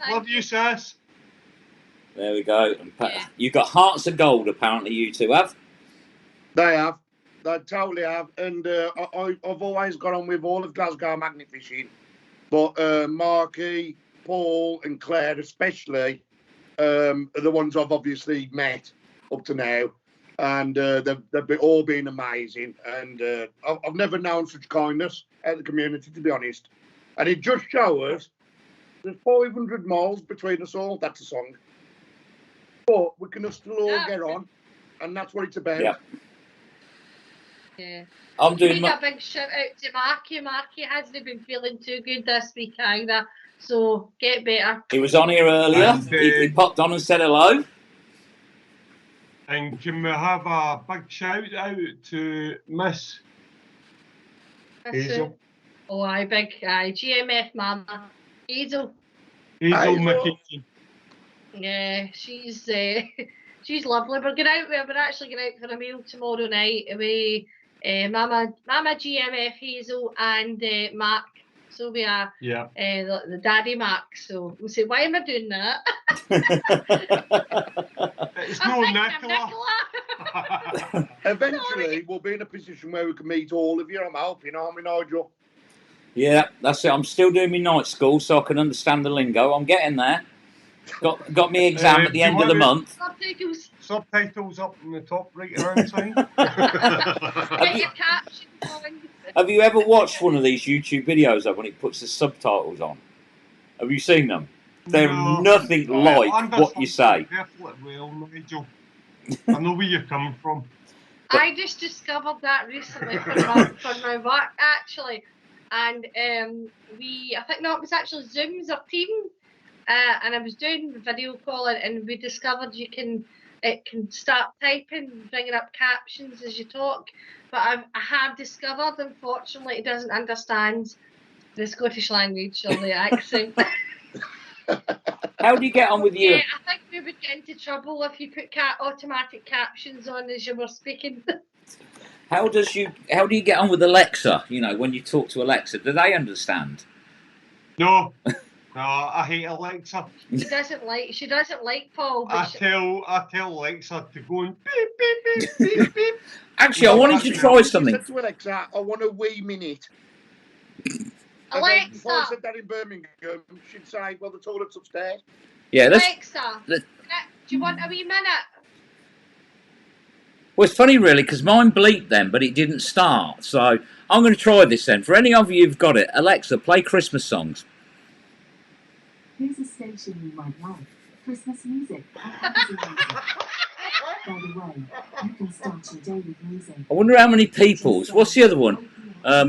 Love you, sis. There we go. You got hearts of gold, apparently, you two have. They have. They totally have. And I've always got on with all of Glasgow magnet fishing. But Marky, Paul and Claire especially are the ones I've obviously met up to now. And they've all been amazing. And I've never known such kindness out of the community, to be honest. And it just shows there's 500 miles between us all. That's a song. But we can still all get on. And that's what it's about. Yeah. Yeah. I'm doing a big shout out to Marky. Marky hasn't been feeling too good this week either, so get better. He was on here earlier. And, he popped on and said hello. And can we have a big shout out to Miss Hazel? Oh, aye, big GMF Mama Hazel. Hazel McKean. Yeah, she's lovely. We're actually going out for a meal tomorrow night with Mama GMF Hazel and Mark. So we are the daddy Mark. So we say, why am I doing that? It's no Nicola. Eventually, we'll be in a position where we can meet all of you. I'm hoping, aren't we, Nigel? Yeah, that's it. I'm still doing my night school so I can understand the lingo. I'm getting there. Got me exam at the end of the month. Subtitles up in the top right hand side. Have you ever watched one of these YouTube videos when it puts the subtitles on? Have you seen them? They're nothing like what you say. Well, Nigel. I know where you're coming from. I just discovered that recently for my work, actually. And it was actually Zoom's or Team. And I was doing video calling, and we discovered it can start typing, bringing up captions as you talk. But I have discovered, unfortunately, it doesn't understand the Scottish language or the accent. How do you get on with you? Yeah, I think we would get into trouble if you put automatic captions on as you were speaking. How do you get on with Alexa? You know, when you talk to Alexa, do they understand? No. No, I hate Alexa. She doesn't like Paul. I tell Alexa to go and beep beep beep beep beep. Actually, I wanted to try something. I said to Alexa, I want a wee minute. Alexa. Before I said that in Birmingham, she'd say, well, the toilet's upstairs. Yeah, Alexa, do you want a wee minute? Well, it's funny, really, because mine bleeped then, but it didn't start. So I'm going to try this then. For any of you who've got it, Alexa, play Christmas songs. Here's a station you might like. Christmas music. By the way, you can start your day with music. I wonder how many people's. What's the other one?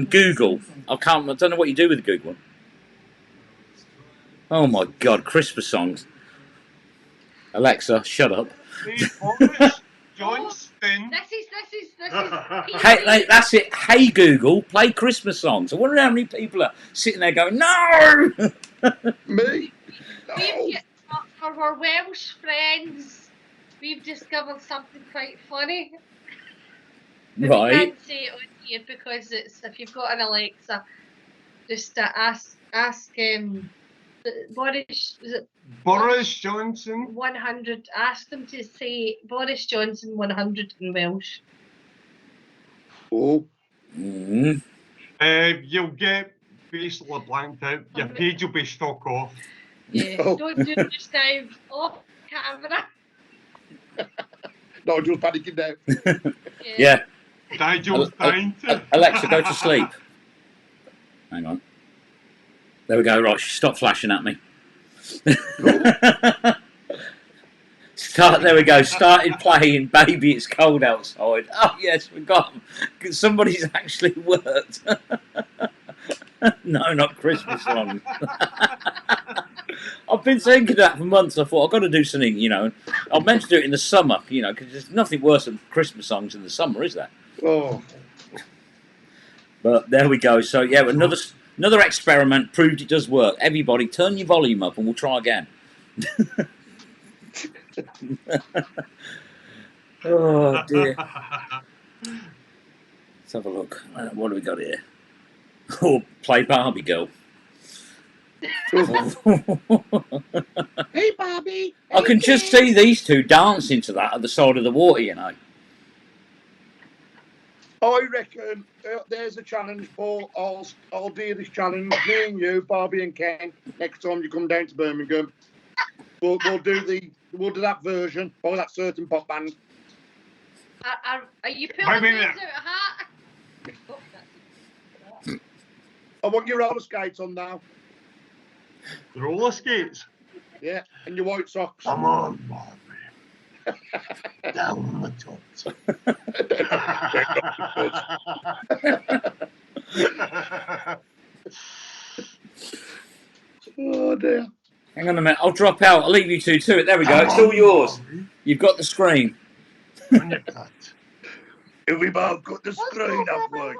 Google. I don't know what you do with Google. Oh my God, Christmas songs. Alexa, shut up. Johnston. This is. Hey, that's it. Hey Google, play Christmas songs. I wonder how many people are sitting there going, no. Me? For our Welsh friends, we've discovered something quite funny. But we Right. can't say it on here because it's, if you've got an Alexa, just ask Boris, is it Boris Johnson. 100? Ask them to say Boris Johnson 100 in Welsh. Oh, Mm. You'll get basically blanked out. Your page will be stuck off. Yeah. Oh. Don't do it just now. Off camera. no, just panicking now. Yeah. Nigel's dying to. Alexa, go to sleep. Hang on. There we go. Right, she stopped flashing at me. There we go. Started playing Baby It's Cold Outside. Oh, yes, we got them. Somebody's actually worked. No, not Christmas songs. I've been thinking that for months. I thought, I've got to do something, you know. I meant to do it in the summer, you know, because there's nothing worse than Christmas songs in the summer, is there? Oh, But there we go. So, yeah, another experiment proved it does work. Everybody, turn your volume up and we'll try again. Oh, dear. Let's have a look. What do we got here? Oh, play Barbie Girl. hey, Barbie. I can just see these two dancing to that at the side of the water, you know. I reckon there's a challenge, Paul. I'll do this challenge. Me and you, Barbie and Ken. Next time you come down to Birmingham, we'll do that version by that certain pop band. Are you pulling things out of a hat? I want your roller skates on now. Roller skates. Yeah, and your white socks. Come on, Bobby. Down the tops. Oh dear. Hang on a minute. I'll drop out. I'll leave you two to it. There we go. It's all yours. You've got the screen. If we both got the screen up, like.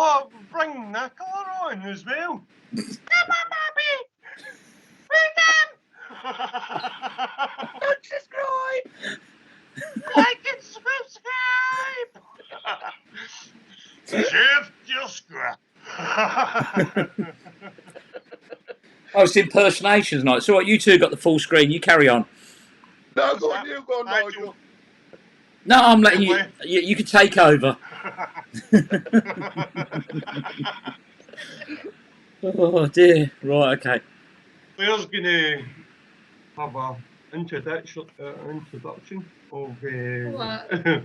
Oh, bring Nicola on as well. Come on, Bobby. Bring them. Subscribe. Like and subscribe. Shift your scrap. Oh, it's impersonations night. So what? You two got the full screen. You carry on. No, go on, you go on, Nigel. No, I'm letting you. You can take over. Oh dear. Right. Okay. Claire's gonna have an introduction of Bobby.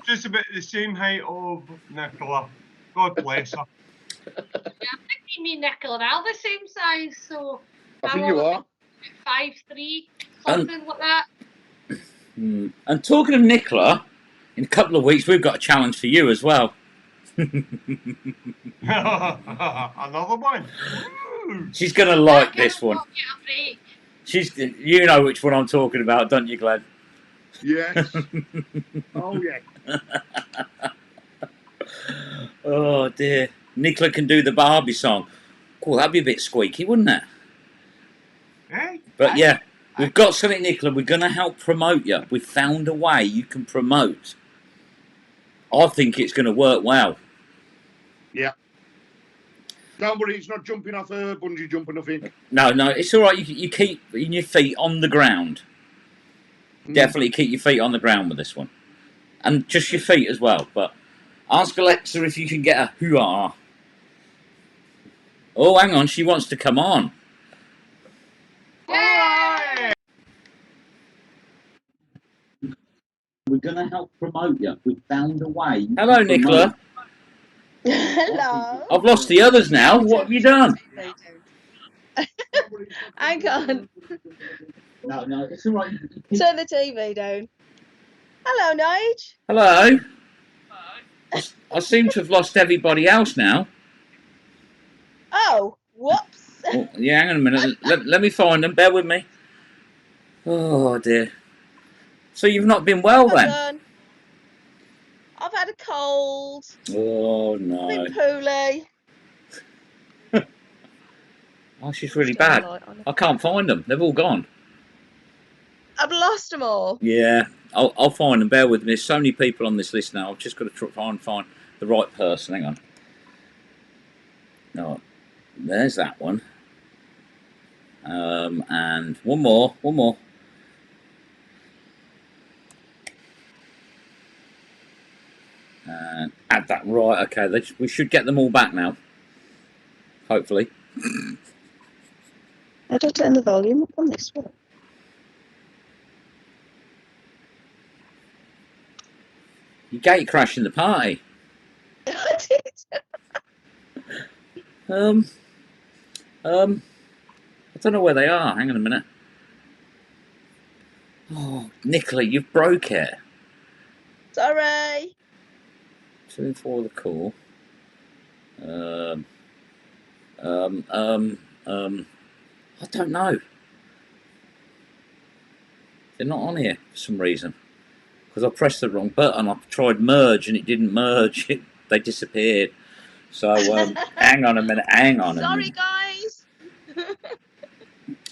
She's about the same height of Nicola. God bless her. Yeah, I think me and Nicola are the same size, so I think you are. 5'3", something like that. And talking of Nicola, in a couple of weeks we've got a challenge for you as well. Another one. She's gonna like this one. Get a break. You know which one I'm talking about, don't you, Glenn? Yes. Oh yeah. Oh dear. Nicola can do the Barbie song. Cool, that'd be a bit squeaky, wouldn't it? Hey, But yeah, we've got something, Nicola. We're going to help promote you. We've found a way you can promote. I think it's going to work well. Yeah. Don't worry, it's not jumping off a bungee jump or nothing. No, it's all right. You keep your feet on the ground. Definitely keep your feet on the ground with this one. And just your feet as well. But ask Alexa if you can get a hoo-ah. Oh, hang on. She wants to come on. Yay! We're going to help promote you. We've found a way. Hello, Nicola. Hello. I've lost the others now. What have you done? Hang on. No, it's all right. Turn the TV down. Hello, Nige. Hello. I seem to have lost everybody else now. Oh, whoops. Oh, yeah, hang on a minute. Let me find them. Bear with me. Oh, dear. So you've not been well then? Done. I've had a cold. Oh, no. Been poorly. Oh, she's really Just turn bad. the light on. I can't find them. They've all gone. I've lost them all. Yeah, I'll find them. Bear with me. There's so many people on this list now. I've just got to try and find the right person. Hang on. No, there's that one. And one more. And add that. Right, okay. We should get them all back now. Hopefully. I don't turn the volume up on this one. You gate crashing the party. I did. I don't know where they are. Hang on a minute. Oh, Nicola, you've broke it. Sorry. 2 and 4 of the call. I don't know. They're not on here for some reason. Because I pressed the wrong button. I tried merge and it didn't merge. They disappeared. So, hang on a minute. Sorry, guys.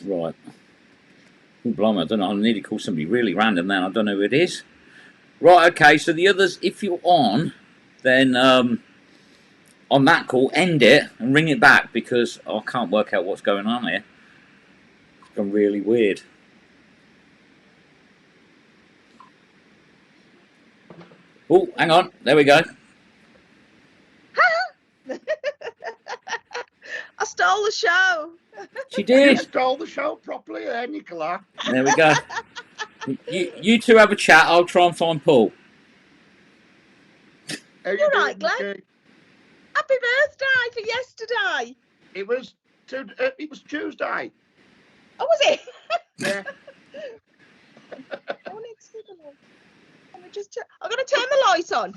Right. Oh, blimey, I don't know. I need to call somebody really random then. I don't know who it is. Right, okay. So the others, if you're on, then on that call, end it and ring it back because I can't work out what's going on here. It's gone really weird. Oh, hang on. There we go. I stole the show. She You did. stole the show properly there, Nicola. There we go. You two have a chat. I'll try and find Paul. How you You're doing, right, Glenn. Nikki? Happy birthday for yesterday. It was Tuesday. Oh, was it? Yeah. Oh, next to the light. Let me just I'm going to turn the light on.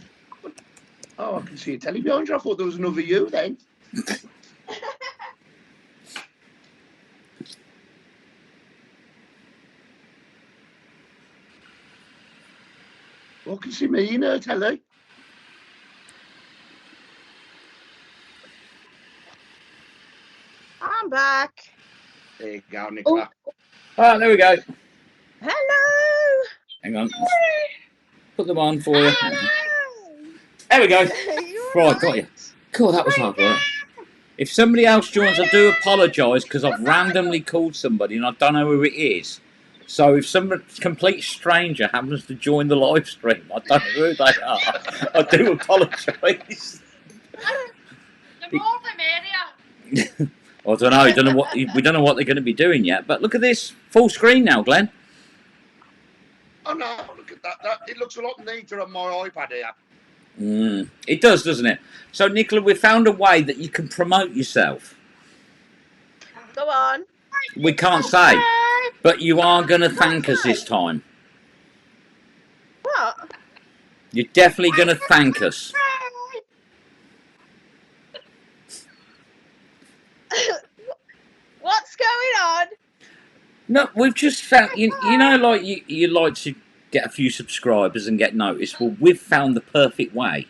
Oh, I can see a telly behind you. I thought there was another you then. Well, I can see me in her telly. I'm back. There you go, Nicola. Oh, there we go. Hello. Hang on. Put them on for you. Hello. There we go. You Right, alright? got you. Cool, that was hard work. If somebody else joins, I do apologise because I've randomly called somebody and I don't know who it is. So if some complete stranger happens to join the live stream, I don't know who they are. I do apologise. The more the merrier. I don't know. We don't know what they're going to be doing yet. But look at this, full screen now, Glenn. Oh no, look at that. It looks a lot neater on my iPad here. It does, doesn't it? So, Nicola, we found a way that you can promote yourself. Go on. We can't say, but you are going to thank us this time. What? You're definitely going to thank us. What's going on? No, we've just found, you know, like you like to get a few subscribers and get noticed. Well, we've found the perfect way.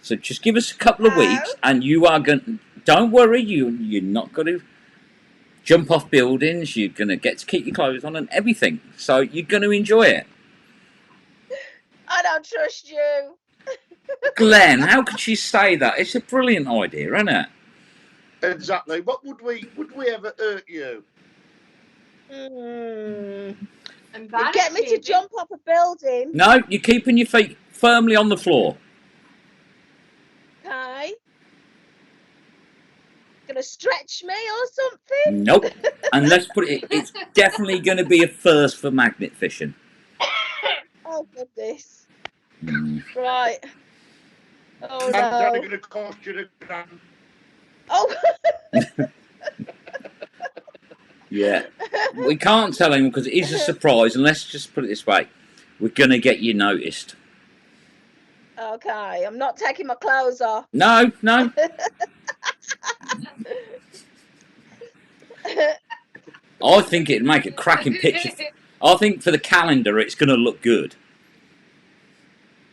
So just give us a couple of weeks and you are going, don't worry, you're not going to jump off buildings. You're going to get to keep your clothes on and everything. So you're going to enjoy it. I don't trust you. Glenn, how could she say that? It's a brilliant idea, isn't it? Exactly. What would we ever hurt you? You Embarrassed, get me to maybe. jump off a building. No, you're keeping your feet firmly on the floor. Okay. Gonna stretch me or something? Nope. And let's put it, it's definitely going to be a first for magnet fishing. Oh goodness. Mm. Right. Oh I'm no. going to cost you the grand. Oh. Yeah. We can't tell anyone because it is a surprise. And let's just put it this way. We're going to get you noticed. Okay. I'm not taking my clothes off. No. I think it'd make a cracking picture. I think for the calendar, it's going to look good.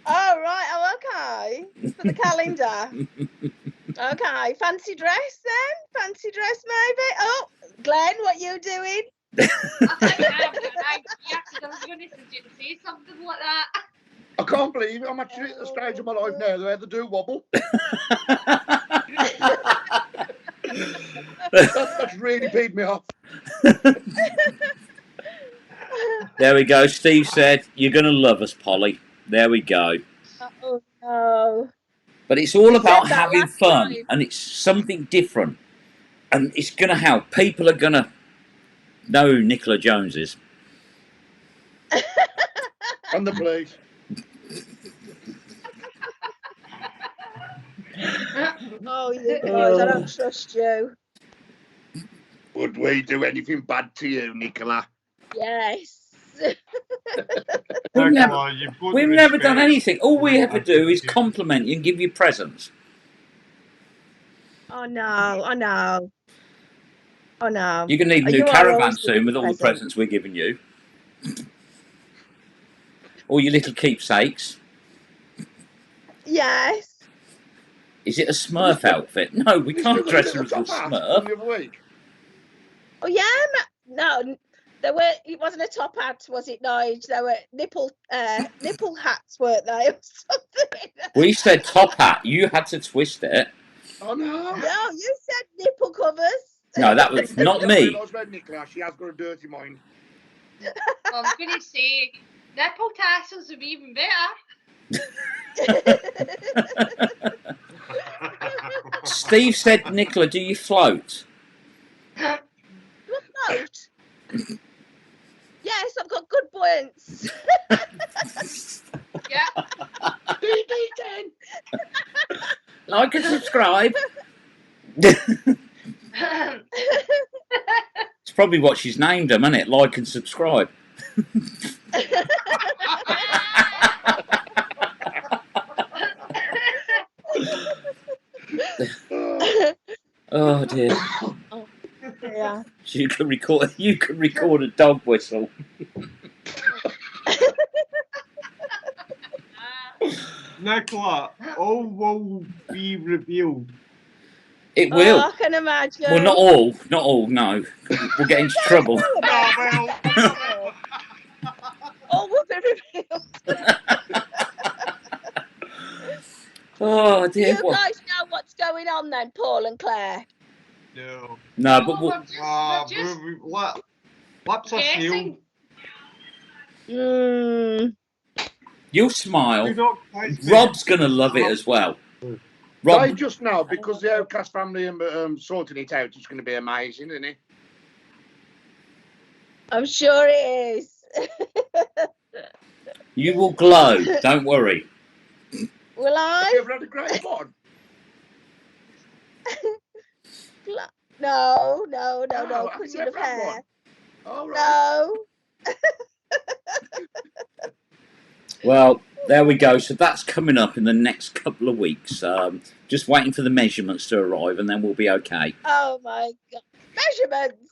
Oh right. Oh okay. For the calendar. Okay, fancy dress then? Fancy dress maybe? Oh, Glenn, what you doing? I think I've got an idea because I was going to say something like that. I can't believe it. I'm actually at the stage of my life now where they do wobble. That's really peed me off. There we go. Steve said, "You're going to love us, Polly." There we go. Oh no. But it's all You about said that having last fun, time. and it's something different, and it's going to help. People are going to know who Nicola Jones is. And the police. Oh, you guys, I don't trust you. Would we do anything bad to you, Nicola? Yes. We've Nicola, you've got We've the never done respect. anything. All we ever do is compliment you and give you presents. Oh no, I know. Oh no. You're going to need a new You are caravan always soon with all the present. presents we're giving you. All your little keepsakes. Yes. Is it a Smurf outfit? No, we can't dress her as a Smurf. The other week. Oh yeah, no, there were. It wasn't a top hat, was it, Nige? There were nipple hats, weren't they, or something? We said top hat. You had to twist it. Oh no. No, you said nipple covers. No, that was not me. I read Nicola. She has got a dirty mind. I was going to say, nipple tassels would be even better. Steve said, "Nicola, do you float?" Float. Yes, I've got good buoyance. Yeah. DD10. Like and subscribe. It's probably what she's named them, isn't it? Like and subscribe. Oh dear. Yeah. So you can record a dog whistle. Nicola, all will be revealed. It will. Oh, I can imagine. Well, not all. Not all, no. We'll get into trouble. All will be revealed. Oh, dear. You guys know what's going on then, Paul and Claire? No. No, but we're just What's a snail? Mm. you'll smile. Do not quite Rob's going to love it as well. I Rob, just know because the Outcast family are sorting it out. It's going to be amazing, isn't it? I'm sure it is. you will glow. Don't worry. Will I? You've had a great fun. No, Oh, cutting of hair. All right. No. Well, there we go. So that's coming up in the next couple of weeks. Just waiting for the measurements to arrive, and then we'll be okay. Oh my God. Measurements.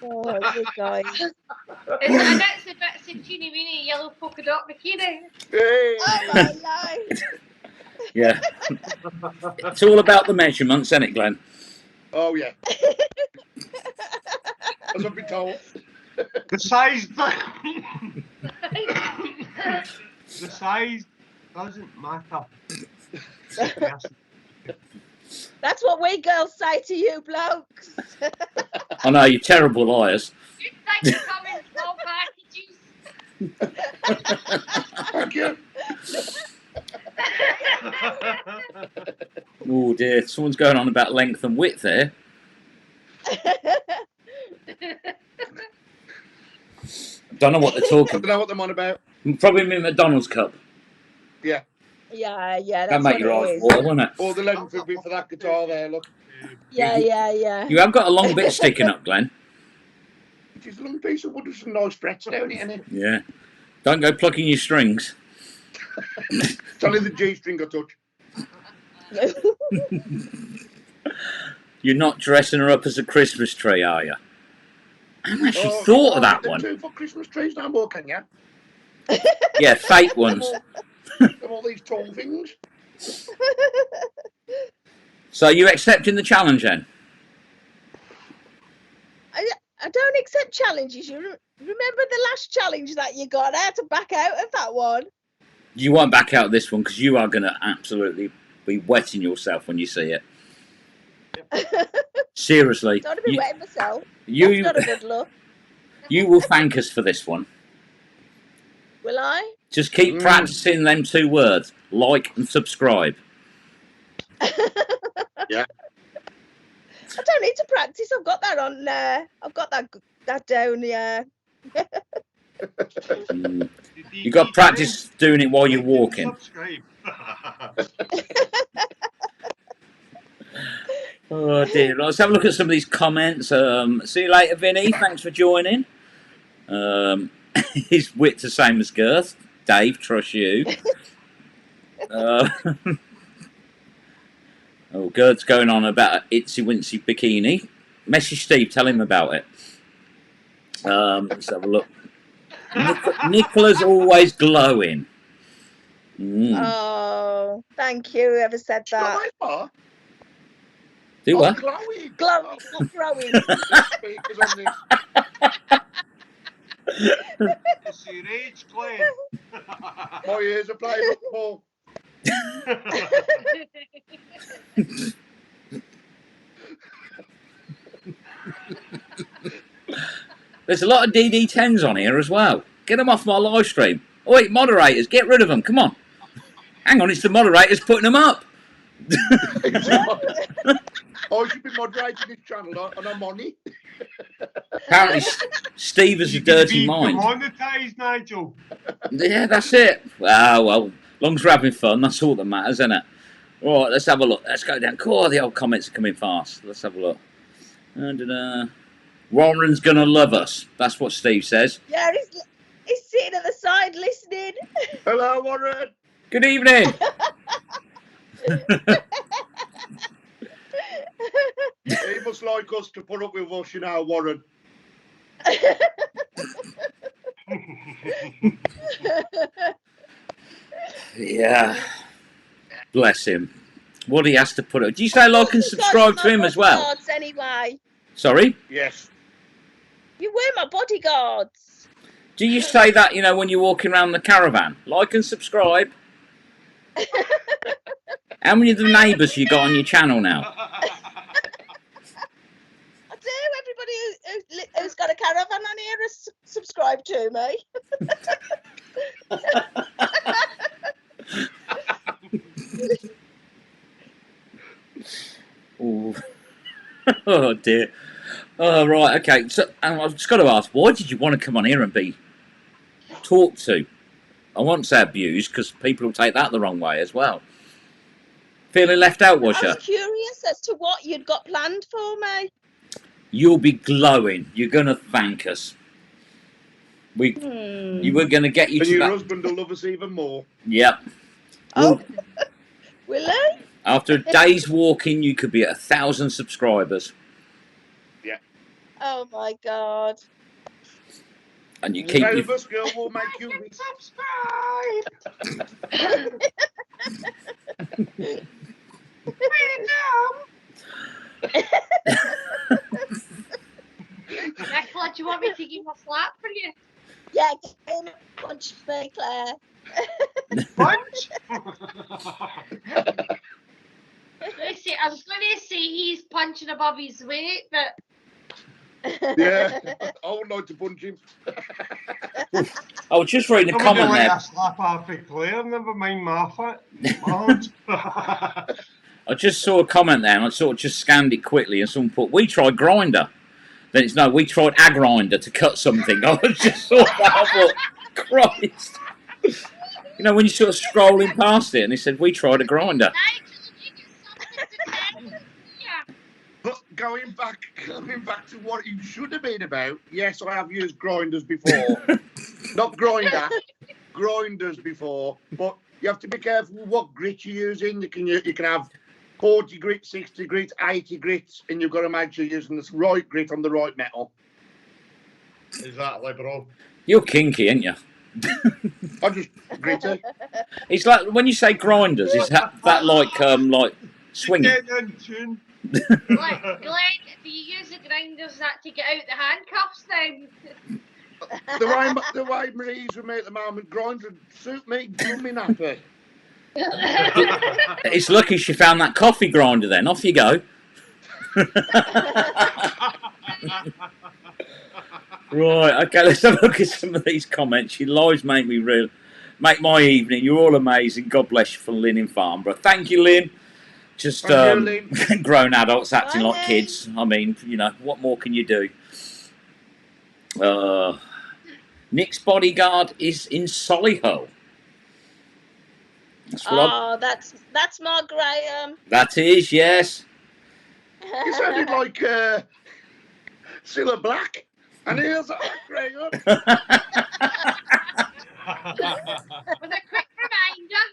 Oh, you guys. And that's the bits of teeny weeny yellow polka dot bikini. Hey. Oh my life. Yeah. It's all about the measurements, isn't it, Glenn? Oh yeah. As I've been told. The size. The size doesn't matter. That's what we girls say to you blokes. I know, you're terrible liars. You think you come in small packages? Thank you. Oh dear, someone's going on about length and width there. Don't know what they're I talking don't know what they're on about. Probably mean McDonald's cup. Yeah. Yeah, That that's make what your it eyes is. water, won't it? Or the length would be for that guitar there, look. Yeah. You have got a long bit sticking up, Glenn. It is a long piece of wood with some nice frets down it, isn't it? Yeah. Don't go plucking your strings. It's only the G string I touch. You're not dressing her up as a Christmas tree, are you? I haven't actually thought of that they're one. 2 for Christmas trees no more, can you? Yeah, fake ones. All these tall things. So you accepting the challenge then? I don't accept challenges. You remember the last challenge that you got? I had to back out of that one. You won't back out of this one because you are going to absolutely be wetting yourself when you see it. Seriously. Don't want to be wetting myself. You, That's not a good look. You will thank us for this one. Will I? Just keep practicing them 2 words. Like and subscribe. Yeah. I don't need to practice. I've got that on. I've got that down. Yeah. You got to practice doing it while you're walking. Subscribe. Oh dear. Let's have a look at some of these comments. See you later, Vinny. Thanks for joining. His width's the same as girth. Dave, trust you. Oh, Gerd's going on about an itsy wincy bikini. Message Steve, tell him about it. Let's have a look. Nicola's always glowing. Oh, thank you. Whoever said that. Do what? Glowing. Glowing, not growing. Speakers on this. It's your age, Glenn. My ears are playing up, Paul. There's a lot of DD10s on here as well. Get them off my live stream. Oh wait, moderators, get rid of them. Come on. Hang on, it's the moderators putting them up. I should be moderating this channel and I'm on it. Apparently, Steve has a dirty mind. Monetized, Nigel. Yeah, that's it. Ah, well, as long as we're having fun, that's all that matters, isn't it? Right, let's have a look. Let's go down. Cool, the old comments are coming fast. Let's have a look. Warren's gonna love us. That's what Steve says. Yeah, he's sitting at the side listening. Hello, Warren. Good evening. He must like us to put up with us, you know, Warren. Yeah. Bless him. What he has to put up. Do you say like and subscribe to him as well? Anyway. Sorry? Yes. You were my bodyguards. Do you say that, you know, when you're walking around the caravan? Like and subscribe. How many of the neighbours you got on your channel now? I do. Everybody who's got a caravan on here has subscribed to me. Oh. Oh dear. Oh right, okay. So I've just got to ask, why did you want to come on here and be talked to? I won't say abused because people will take that the wrong way as well. Feeling left out, was you? I was curious as to what you'd got planned for me. You'll be glowing. You're gonna thank us. You were gonna get you and to your that. husband will love us even more. Yep. Oh, will he? After a day's walking, you could be at 1,000 subscribers. Yeah. Oh my God. And you keep your... Us girl will make you subscribe. Nicola, do you want me to give a slap for you? Yeah, get in a punch me, Claire. Punch? Listen, I was going to say he's punching above his weight, but... Yeah, I would like to punch him. I was just reading a comment there. I slap after Claire, never mind my foot. I just saw a comment there and I sort of just scanned it quickly and someone put, we tried grinder. Then it's no, we tried a grinder to cut something. I was just sort of I thought, Christ. You know, when you're sort of scrolling past it and they said, we tried a grinder. But going back to what you should have been about, yes, I have used grinders before. Not grinder, grinders before. But you have to be careful what grit you're using. You can have 40 grit, 60 grit, 80 grits, and you've got to make sure you're using the right grit on the right metal. Exactly, bro. You're kinky, ain't you? I'm just gritty. It's like when you say grinders, is that like swinging? Get in tune. Like, Glenn, do you use the grinders that to get out the handcuffs then? The way Marie's with me at the moment, grinds would suit me, do me nappy. It's lucky she found that coffee grinder then. Off you go. Right, okay, let's have a look at some of these comments. Your lives make my evening. You're all amazing. God bless you for Lynn in Farnborough. Thank you, Lynn. Just grown adults acting like kids. I mean, you know, what more can you do? Nick's bodyguard is in Solihull. That's Mark Graham. That is, yes. You sounded like Cilla Black. And here's Graham. With a quick reminder.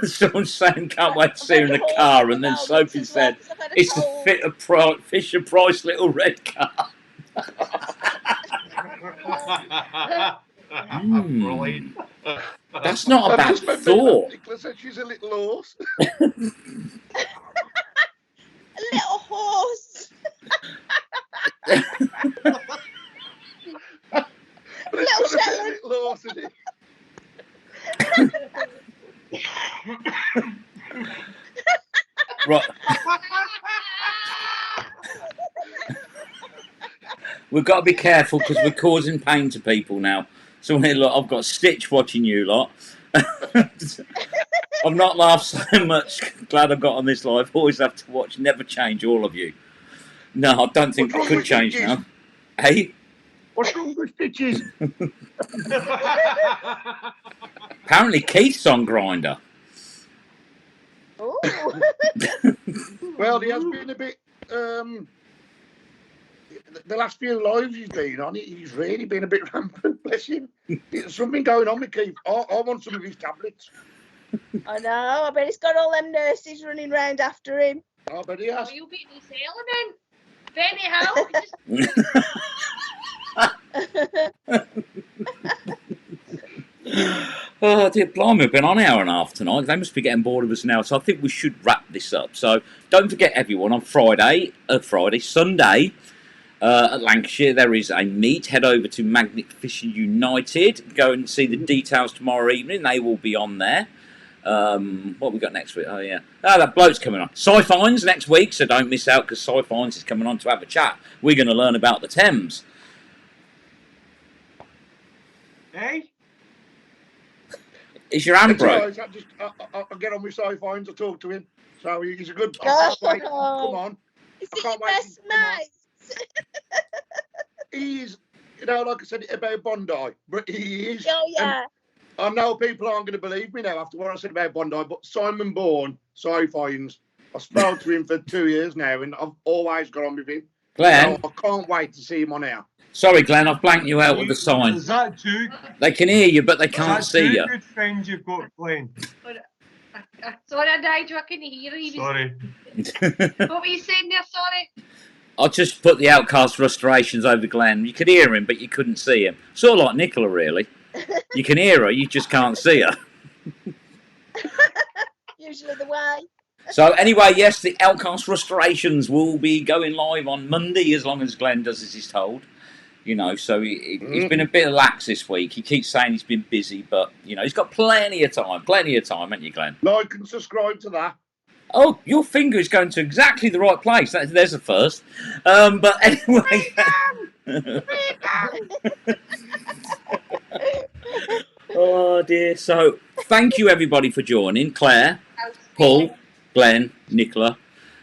Someone's saying can't wait to see her in the car, and then Sophie said it's the Fisher-Price little red car. Brilliant. That's not a bad thought. Nicola said she's a little horse. A little horse. Little Shetland. Little horse, isn't it? Right. We've got to be careful because we're causing pain to people now. So look, I've got Stitch watching you lot. I've not laughed so much. Glad I got on this live. Always have to watch. Never change, all of you. No, I don't think I could change now. Hey? What's wrong with Stitches? Apparently Keith's on Grindr. Oh. Well, he has been a bit. The last few lives he's been on, he's really been a bit rampant. Bless him. There's something going on with Keith. I want some of his tablets. I know. I bet he's got all them nurses running round after him. I bet he has. Oh, you'll be in his element. Benny, how? Oh dear, blimey, we've been on an hour and a half tonight. They must be getting bored of us now, so I think we should wrap this up. So don't forget, everyone, on Sunday, at Lancashire, there is a meet. Head over to Magnet Fishing United. Go and see the details tomorrow evening. They will be on there. What we got next week? Oh, yeah. That bloke's coming on. Sci-Fines next week, so don't miss out because Sci-Fines is coming on to have a chat. We're going to learn about the Thames. Hey? Is your hand broke? I'll get on with Sci-Fines. I'll talk to him. So he's a good... I can't wait. Come on. Is it your best mate? He's, you know, like I said about Bondi, but he is. Oh, yeah. I know people aren't going to believe me now after what I said about Bondi, but Simon Bourne, Sci-Fines, I spoke to him for 2 years now, and I've always got on with him. Glenn? So I can't wait to see him on air. Sorry, Glenn, I've blanked you out with the sign. Is that two? They can hear you, but they can't see you. Good friends you've got, Glenn. Sorry, Nigel, I couldn't hear you. Sorry. What were you saying there? Sorry. I just put the Outcast Frustrations over Glenn. You could hear him, but you couldn't see him. Sort of like Nicola, really. You can hear her, you just can't see her. Usually the way. So anyway, yes, the Outcast Frustrations will be going live on Monday as long as Glenn does as he's told. You know, so he's been a bit lax this week. He keeps saying he's been busy, but, you know, he's got plenty of time, haven't you, Glenn? Like and subscribe to that. Oh, your finger is going to exactly the right place. There's a first. But anyway. Oh, dear. So, thank you, everybody, for joining. Claire, Paul, Glenn, Nicola.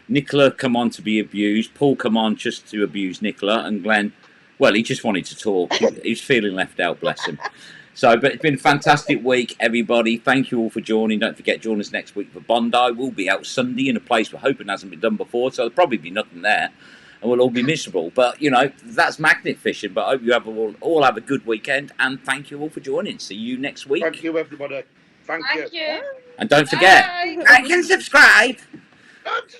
Nicola come on to be abused. Paul come on just to abuse Nicola. And Glenn, well, he just wanted to talk. He's feeling left out, bless him. So, but it's been a fantastic week, everybody. Thank you all for joining. Don't forget, join us next week for Bondi. We'll be out Sunday in a place we're hoping hasn't been done before, so there'll probably be nothing there, and we'll all be miserable. But, you know, that's magnet fishing. But I hope you all have a good weekend, and thank you all for joining. See you next week. Thank you, everybody. Thank you. And don't forget, like and subscribe.